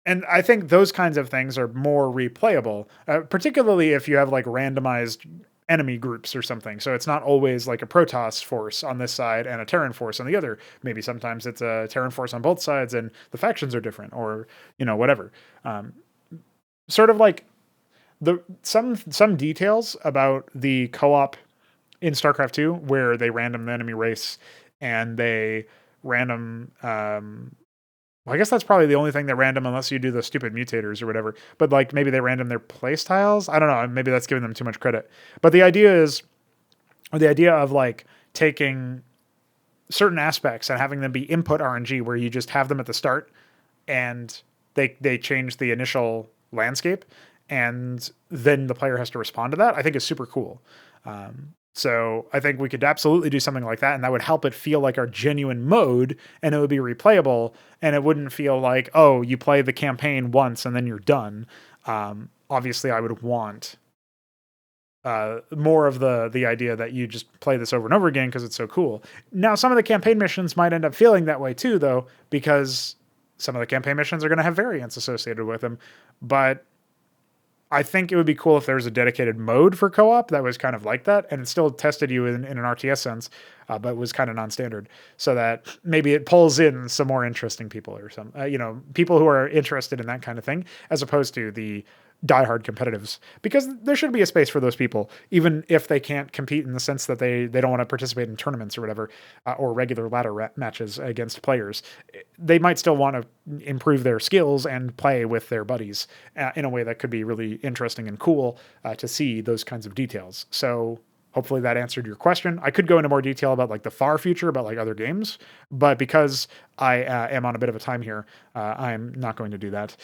Speaker 1: And I think those kinds of things are more replayable, particularly if you have like randomized enemy groups or something. So it's not always like a Protoss force on this side and a Terran force on the other. Maybe sometimes it's a Terran force on both sides and the factions are different, or whatever. Sort of like some details about the co-op in StarCraft 2, where they random the enemy race and they random I guess that's probably the only thing that random, unless you do the stupid mutators or whatever. But like maybe they random their play styles. I don't know. Maybe that's giving them too much credit. But the idea of like taking certain aspects and having them be input RNG, where you just have them at the start and they change the initial landscape, and then the player has to respond to that, I think is super cool. So I think we could absolutely do something like that, and that would help it feel like our genuine mode, and it would be replayable, and it wouldn't feel like, oh, you play the campaign once and then you're done. Obviously, I would want more of the idea that you just play this over and over again because it's so cool. Now, some of the campaign missions might end up feeling that way too, though, because some of the campaign missions are going to have variants associated with them. But I think it would be cool if there was a dedicated mode for co-op that was kind of like that, and it still tested you in an RTS sense, but was kind of non-standard, so that maybe it pulls in some more interesting people, or some, people who are interested in that kind of thing, as opposed to the diehard competitives, because there should be a space for those people, even if they can't compete in the sense that they don't want to participate in tournaments or whatever, or regular ladder matches against players. They might still want to improve their skills and play with their buddies in a way that could be really interesting and cool to see those kinds of details. So hopefully that answered your question. I could go into more detail about like the far future, about like other games, but because I am on a bit of a time here, I'm not going to do that.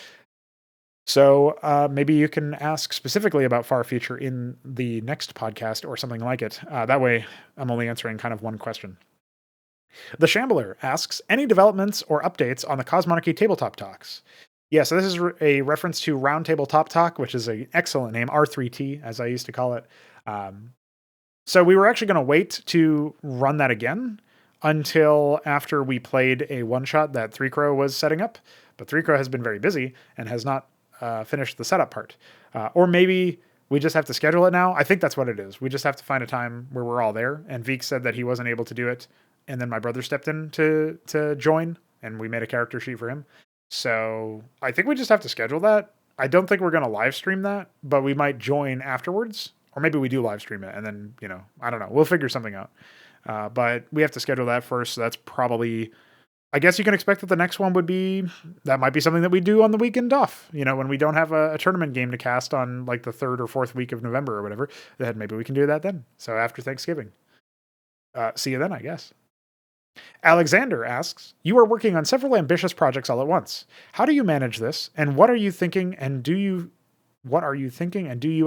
Speaker 1: So maybe you can ask specifically about far future in the next podcast or something like it. That way I'm only answering kind of one question. The Shambler asks, any developments or updates on the Cosmonarchy tabletop talks? Yeah, so this is a reference to Roundtable Top Talk, which is an excellent name, R3T, as I used to call it. So we were actually going to wait to run that again until after we played a one-shot that Pr0totype was setting up. But Pr0totype has been very busy and has not finished the setup part. Or maybe we just have to schedule it now. I think that's what it is. We just have to find a time where we're all there. And Veek said that he wasn't able to do it. And then my brother stepped in to join, and we made a character sheet for him. So I think we just have to schedule that. I don't think we're going to live stream that, but we might join afterwards. Or maybe we do live stream it and then, I don't know. We'll figure something out. But we have to schedule that first. So that's probably, I guess you can expect that the next one that might be something that we do on the weekend off. When we don't have a tournament game to cast on like the 3rd or 4th week of November or whatever, then maybe we can do that then. So after Thanksgiving. See you then, I guess. Alexhandr asks, you are working on several ambitious projects all at once. How do you manage this? And what are you thinking? And do you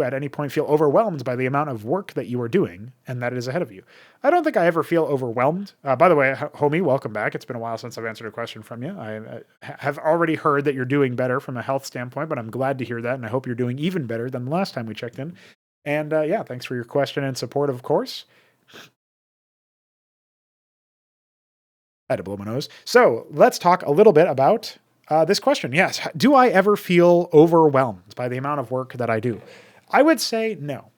Speaker 1: at any point feel overwhelmed by the amount of work that you are doing and that is ahead of you? I don't think I ever feel overwhelmed. By the way, homie, welcome back. It's been a while since I've answered a question from you. I have already heard that you're doing better from a health standpoint, but I'm glad to hear that. And I hope you're doing even better than the last time we checked in. And yeah, thanks for your question and support, of course. I had to blow my nose. So let's talk a little bit about this question. Yes. Do I ever feel overwhelmed by the amount of work that I do? I would say no.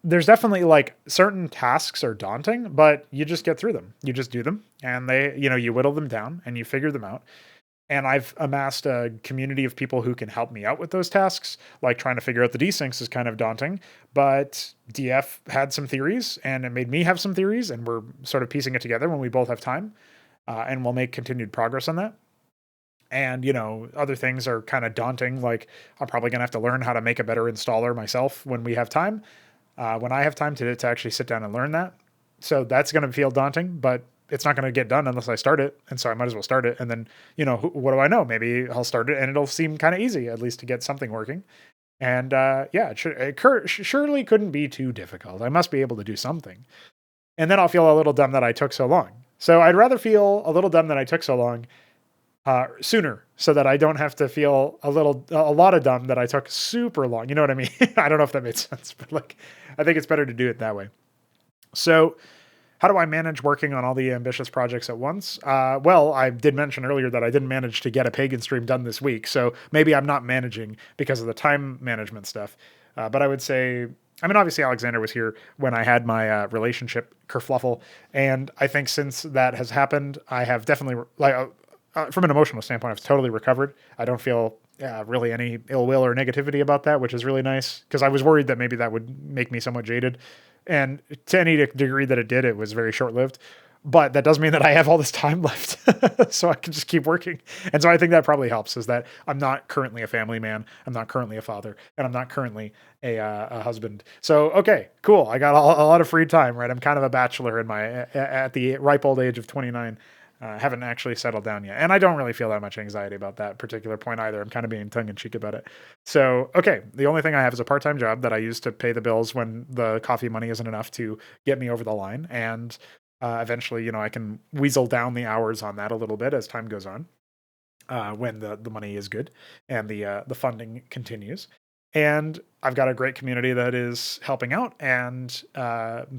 Speaker 1: there's definitely like certain tasks are daunting, but you just get through them. You just do them, and you whittle them down and you figure them out. And I've amassed a community of people who can help me out with those tasks. Like trying to figure out the desyncs is kind of daunting, but DF had some theories and it made me have some theories, and we're sort of piecing it together when we both have time, and we'll make continued progress on that. And, other things are kind of daunting. Like I'm probably going to have to learn how to make a better installer myself when we have time. When I have time to actually sit down and learn that. So that's going to feel daunting, but it's not going to get done unless I start it. And so I might as well start it. And then, what do I know? Maybe I'll start it and it'll seem kind of easy, at least to get something working. And it surely couldn't be too difficult. I must be able to do something. And then I'll feel a little dumb that I took so long. So I'd rather feel a little dumb that I took so long sooner, so that I don't have to feel a lot of dumb that I took super long. You know what I mean? I don't know if that made sense, but like, I think it's better to do it that way. So how do I manage working on all the ambitious projects at once? Well, I did mention earlier that I didn't manage to get a pagan stream done this week. So maybe I'm not managing because of the time management stuff. But I would say, obviously Alexhandr was here when I had my relationship kerfluffle. And I think since that has happened, I have definitely, from an emotional standpoint, I've totally recovered. I don't feel really any ill will or negativity about that, which is really nice, because I was worried that maybe that would make me somewhat jaded. And to any degree that it did, it was very short-lived. But that does mean that I have all this time left, so I can just keep working. And so I think that probably helps, is that I'm not currently a family man, I'm not currently a father, and I'm not currently a husband. So, okay, cool. I got a lot of free time, right? I'm kind of a bachelor at the ripe old age of 29. Haven't actually settled down yet. And I don't really feel that much anxiety about that particular point either. I'm kind of being tongue-in-cheek about it. So, okay, the only thing I have is a part-time job that I use to pay the bills when the coffee money isn't enough to get me over the line. And eventually, I can weasel down the hours on that a little bit as time goes on, when the money is good and the funding continues. And I've got a great community that is helping out and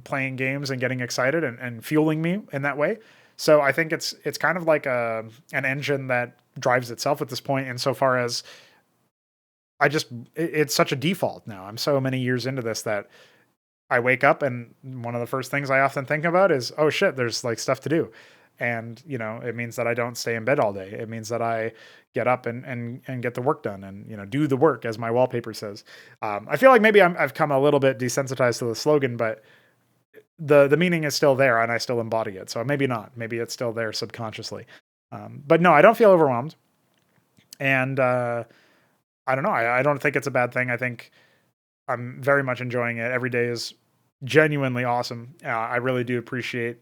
Speaker 1: playing games and getting excited and fueling me in that way. So I think it's kind of like an engine that drives itself at this point, insofar as it's such a default now. I'm so many years into this that I wake up and one of the first things I often think about is, oh shit, there's like stuff to do. And, it means that I don't stay in bed all day. It means that I get up and get the work done and, do the work, as my wallpaper says. I feel like maybe I've come a little bit desensitized to the slogan, but the meaning is still there and I still embody it. So maybe not, maybe it's still there subconsciously. But no, I don't feel overwhelmed. And I don't know. I don't think it's a bad thing. I think I'm very much enjoying it. Every day is genuinely awesome. I really do appreciate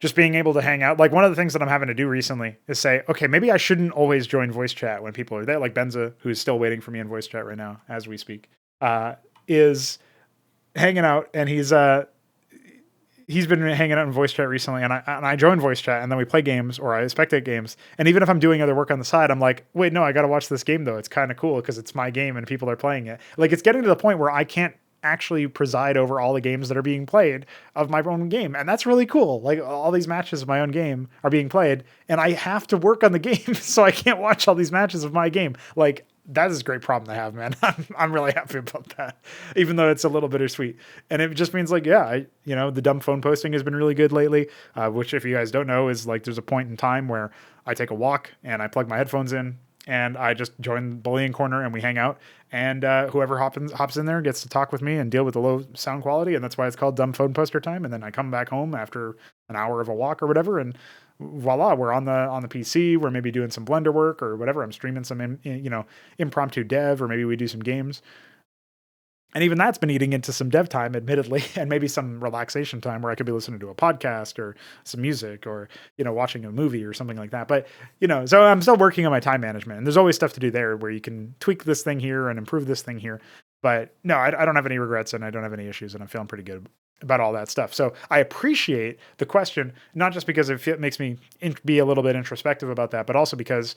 Speaker 1: just being able to hang out. Like one of the things that I'm having to do recently is say, okay, maybe I shouldn't always join voice chat when people are there. Like Benza, who's still waiting for me in voice chat right now as we speak, is hanging out, and he's been hanging out in voice chat recently, and I join voice chat, and then we play games, or I spectate games. And even if I'm doing other work on the side, I'm like, wait, no, I got to watch this game though. It's kind of cool because it's my game and people are playing it. Like it's getting to the point where I can't actually preside over all the games that are being played of my own game. And that's really cool. Like all these matches of my own game are being played and I have to work on the game. So I can't watch all these matches of my game. Like that is a great problem to have, man. I'm really happy about that, even though it's a little bittersweet. And it just means like, yeah, the dumb phone posting has been really good lately, which if you guys don't know is like, there's a point in time where I take a walk and I plug my headphones in and I just join the bullying corner and we hang out, and whoever hops in there gets to talk with me and deal with the low sound quality. And that's why it's called dumb phone poster time. And then I come back home after an hour of a walk or whatever, and voila, we're on the PC. We're maybe doing some Blender work or whatever. I'm streaming some, impromptu dev, or maybe we do some games. And even that's been eating into some dev time, admittedly, and maybe some relaxation time where I could be listening to a podcast or some music or, watching a movie or something like that. But, so I'm still working on my time management, and there's always stuff to do there where you can tweak this thing here and improve this thing here. But no, I don't have any regrets and I don't have any issues, and I'm feeling pretty good about all that stuff. So I appreciate the question, not just because it makes me be a little bit introspective about that, but also because,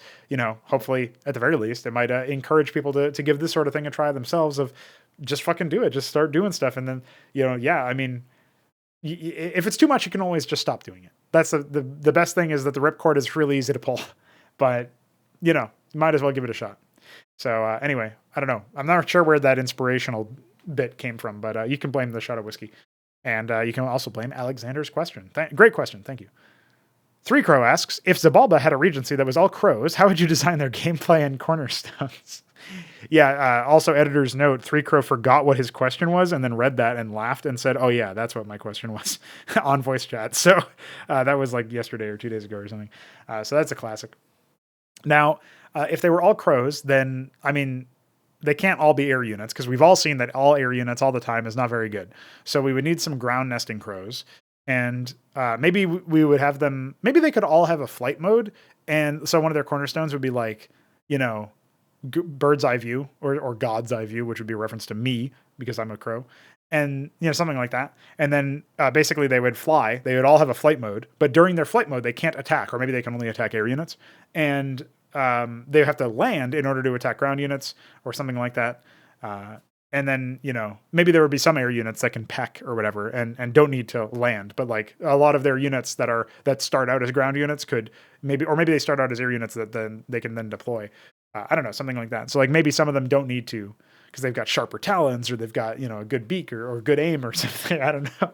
Speaker 1: hopefully at the very least, it might encourage people to give this sort of thing a try themselves, of just fucking do it. Just start doing stuff. And then, if it's too much, you can always just stop doing it. That's the best thing, is that the ripcord is really easy to pull, but might as well give it a shot. So anyway, I don't know. I'm not sure where that inspirational bit came from, but you can blame the shot of whiskey. And you can also blame Alexandr's question. Great question. Thank you. 3Crow asks, if Xibalba had a regency that was all crows, how would you design their gameplay and cornerstones? Yeah, also editor's note, 3Crow forgot what his question was and then read that and laughed and said, oh yeah, that's what my question was on voice chat. So that was like yesterday or 2 days ago or something. So that's a classic. Now, if they were all crows, then, I mean, they can't all be air units because we've all seen that all air units all the time is not very good. So we would need some ground nesting crows. And maybe we would have them, maybe they could all have a flight mode. And so one of their cornerstones would be like, you know, bird's eye view or God's eye view, which would be a reference to me because I'm a crow. And, you know, something like that. And then basically they would fly. They would all have a flight mode. But during their flight mode, they can't attack, or maybe they can only attack air units. And they have to land in order to attack ground units or something like that. And then, you know, maybe there would be some air units that can peck or whatever and don't need to land. But like a lot of their units that start out as ground units could maybe they start out as air units that then they can then deploy. I don't know, something like that. So like maybe some of them don't need to because they've got sharper talons or they've got, you know, a good beak or good aim or something. I don't know.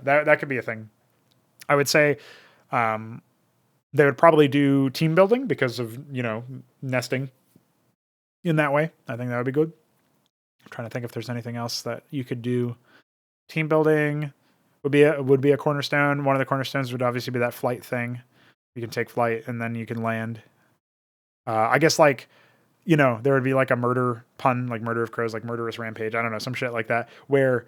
Speaker 1: That could be a thing. I would say they would probably do team building because of, you know, nesting in that way. I think that would be good. I'm trying to think if there's anything else that you could do. Team building would be a cornerstone. One of the cornerstones would obviously be that flight thing. You can take flight and then you can land. I guess like, you know, there would be like a murder pun, like murder of crows, like murderous rampage. I don't know, some shit like that where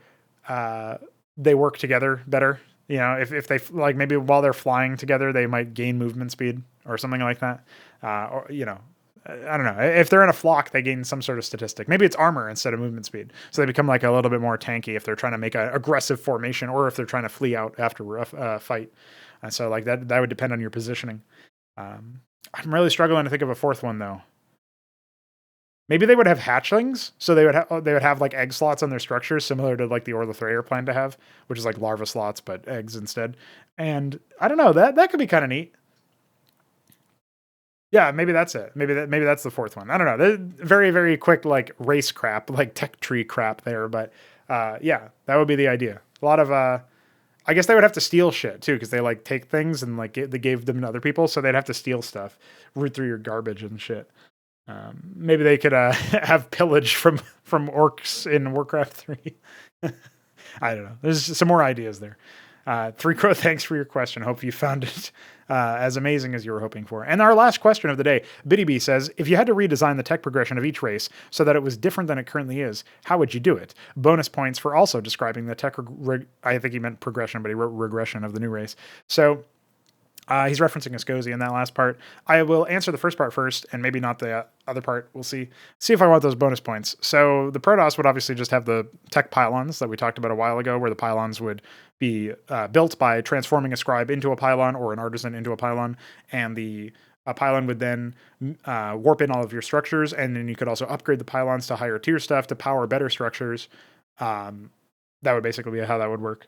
Speaker 1: they work together better. You know, if they like maybe while they're flying together, they might gain movement speed or something like that. Or, you know, I don't know. If they're in a flock, they gain some sort of statistic. Maybe it's armor instead of movement speed. So they become like a little bit more tanky if they're trying to make an aggressive formation or if they're trying to flee out after a fight. And so like that would depend on your positioning. I'm really struggling to think of a fourth one though. Maybe they would have hatchlings. So they would have like egg slots on their structures similar to like the Orlithraeer plan to have, which is like larva slots, but eggs instead. And I don't know, that could be kind of neat. Yeah, maybe that's it. Maybe that's the fourth one. I don't know. They're very, very quick, like race crap, like tech tree crap there. But yeah, that would be the idea. A lot of, I guess they would have to steal shit too, because they like take things and like they gave them to other people, so they'd have to steal stuff, root through your garbage and shit. Maybe they could have pillage from orcs in Warcraft 3. I don't know. There's some more ideas there. 3Crow, thanks for your question. Hope you found it as amazing as you were hoping for. And our last question of the day, Btyb says, if you had to redesign the tech progression of each race so that it was different than it currently is, how would you do it? Bonus points for also describing the tech, I think he meant progression, but he wrote regression of the new race. So he's referencing Ascosi in that last part. I will answer the first part first, and maybe not the other part. We'll see if I want those bonus points. So the Protoss would obviously just have the tech pylons that we talked about a while ago, where the pylons would be built by transforming a scribe into a pylon or an artisan into a pylon, and the pylon would then warp in all of your structures, and then you could also upgrade the pylons to higher tier stuff to power better structures. That would basically be how that would work.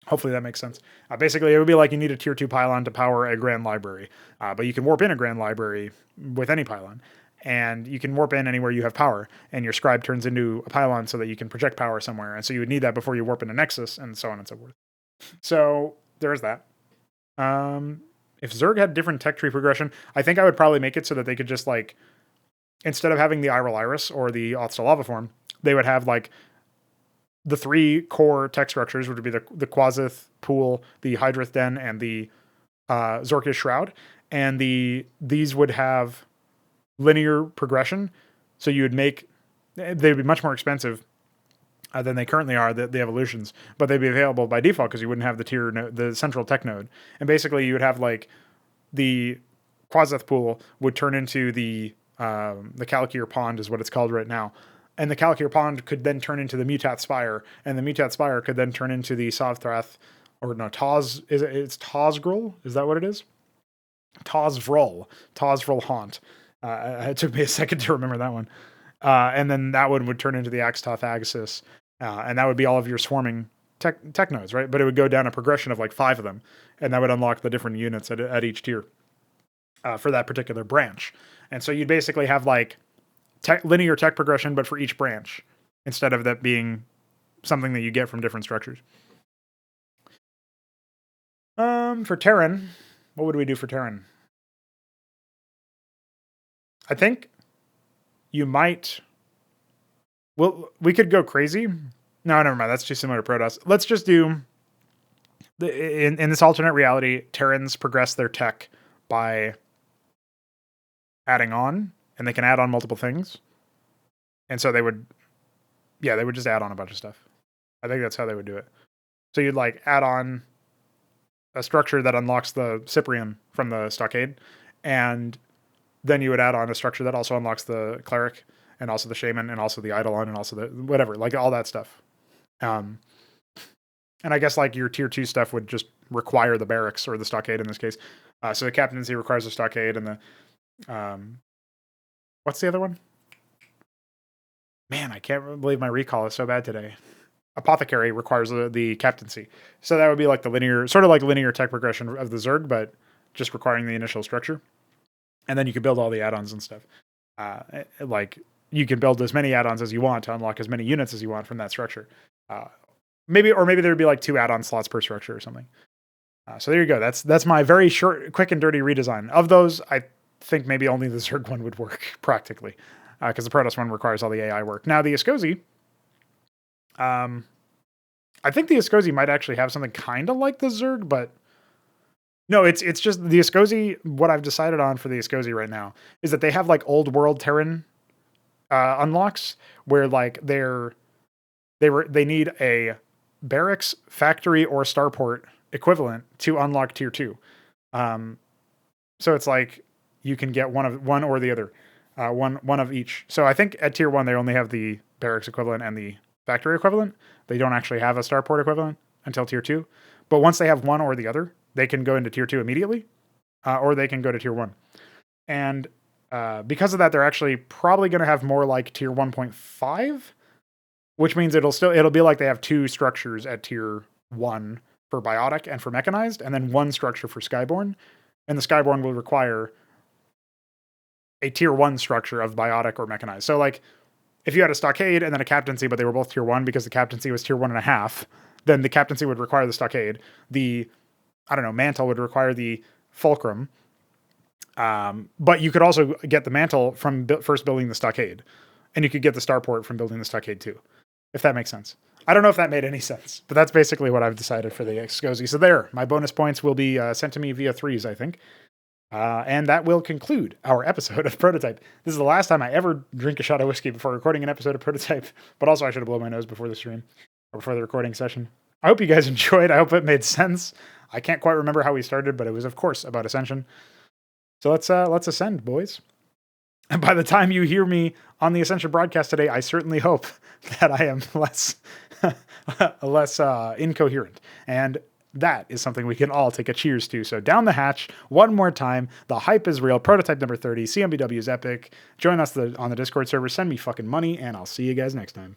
Speaker 1: Hopefully that makes sense. Basically, it would be like you need a tier 2 pylon to power a grand library, but you can warp in a grand library with any pylon, and you can warp in anywhere you have power, and your scribe turns into a pylon so that you can project power somewhere, and so you would need that before you warp into Nexus, and so on and so forth. So there's that. If Zerg had different tech tree progression, I think I would probably make it so that they could just like, instead of having the Iral Iris or the Auth Lava form, they would have like the 3 core tech structures, which would be the Quasith Pool, the Hydrith Den, and the Zorkish Shroud. And these would have linear progression. So you would they'd be much more expensive than they currently are, the evolutions, but they'd be available by default because you wouldn't have the central tech node. And basically you would have like the Quasith Pool would turn into the Kalakir Pond is what it's called right now. And the Kalakir Pond could then turn into the Mutath Spire, and the Mutath Spire could then turn into the Sovthrath, or no, it's Tozgrul? Is that what it is? Tozvrul Haunt. It took me a second to remember that one. And then that one would turn into the Axtoth Agassiz, and that would be all of your swarming tech nodes, right? But it would go down a progression of like 5 of them, and that would unlock the different units at each tier for that particular branch. And so you'd basically have like linear tech progression, but for each branch. instead of that being something that you get from different structures. For Terran, what would we do for Terran? I think you might... Well, we could go crazy. No, never mind. That's too similar to Protoss. Let's just do... In this alternate reality, Terrans progress their tech by adding on, and they can add on multiple things. And so they would just add on a bunch of stuff. I think that's how they would do it. So you'd like add on a structure that unlocks the Cyprian from the stockade, and then you would add on a structure that also unlocks the cleric, and also the shaman, and also the eidolon, and also the whatever, like all that stuff. And I guess like your tier 2 stuff would just require the barracks or the stockade in this case. So the captaincy requires the stockade, and the what's the other one? Man, I can't believe my recall is so bad today. Apothecary requires the captaincy. So that would be like the linear, sort of like linear tech progression of the Zerg, but just requiring the initial structure. And then you can build all the add-ons and stuff. Like you can build as many add-ons as you want to unlock as many units as you want from that structure. Maybe there would be like 2 add-on slots per structure or something. So there you go. That's my very short, quick and dirty redesign. Of those, I think maybe only the Zerg one would work practically, because the Protoss one requires all the AI work. Now the Ascosi, I think the Ascosi might actually have something kind of like the Zerg, but no, it's just the Ascosi. What I've decided on for the Ascosi right now is that they have like old world Terran unlocks where like they need a barracks, factory, or starport equivalent to unlock tier 2. So it's like you can get one or the other, one of each. So I think at tier 1 they only have the barracks equivalent and the factory equivalent. They don't actually have a starport equivalent until tier 2. But once they have one or the other, they can go into tier 2 immediately, or they can go to tier 1. And because of that, they're actually probably going to have more like tier 1.5, which means it'll be like they have 2 structures at tier 1 for biotic and for mechanized, and then 1 structure for skyborn. And the skyborn will require a tier 1 structure of biotic or mechanized. So like if you had a stockade and then a captaincy, but they were both tier 1 because the captaincy was tier 1.5, then the captaincy would require the stockade. The, mantle would require the fulcrum. But you could also get the mantle from first building the stockade. And you could get the starport from building the stockade too, if that makes sense. I don't know if that made any sense, but that's basically what I've decided for the Ascosi. So there, my bonus points will be sent to me via 3s, I think. And that will conclude our episode of Pr0totype. This is the last time I ever drink a shot of whiskey before recording an episode of Pr0totype, but also I should have blown my nose before the stream, or before the recording session. I hope you guys enjoyed. I hope it made sense. I can't quite remember how we started, but it was, of course, about Ascension. So let's ascend, boys. And by the time you hear me on the Ascension broadcast today, I certainly hope that I am less incoherent. And that is something we can all take a cheers to. So down the hatch, one more time. The hype is real. Pr0totype number 30. CMBW is epic. Join us on the Discord server. Send me fucking money, and I'll see you guys next time.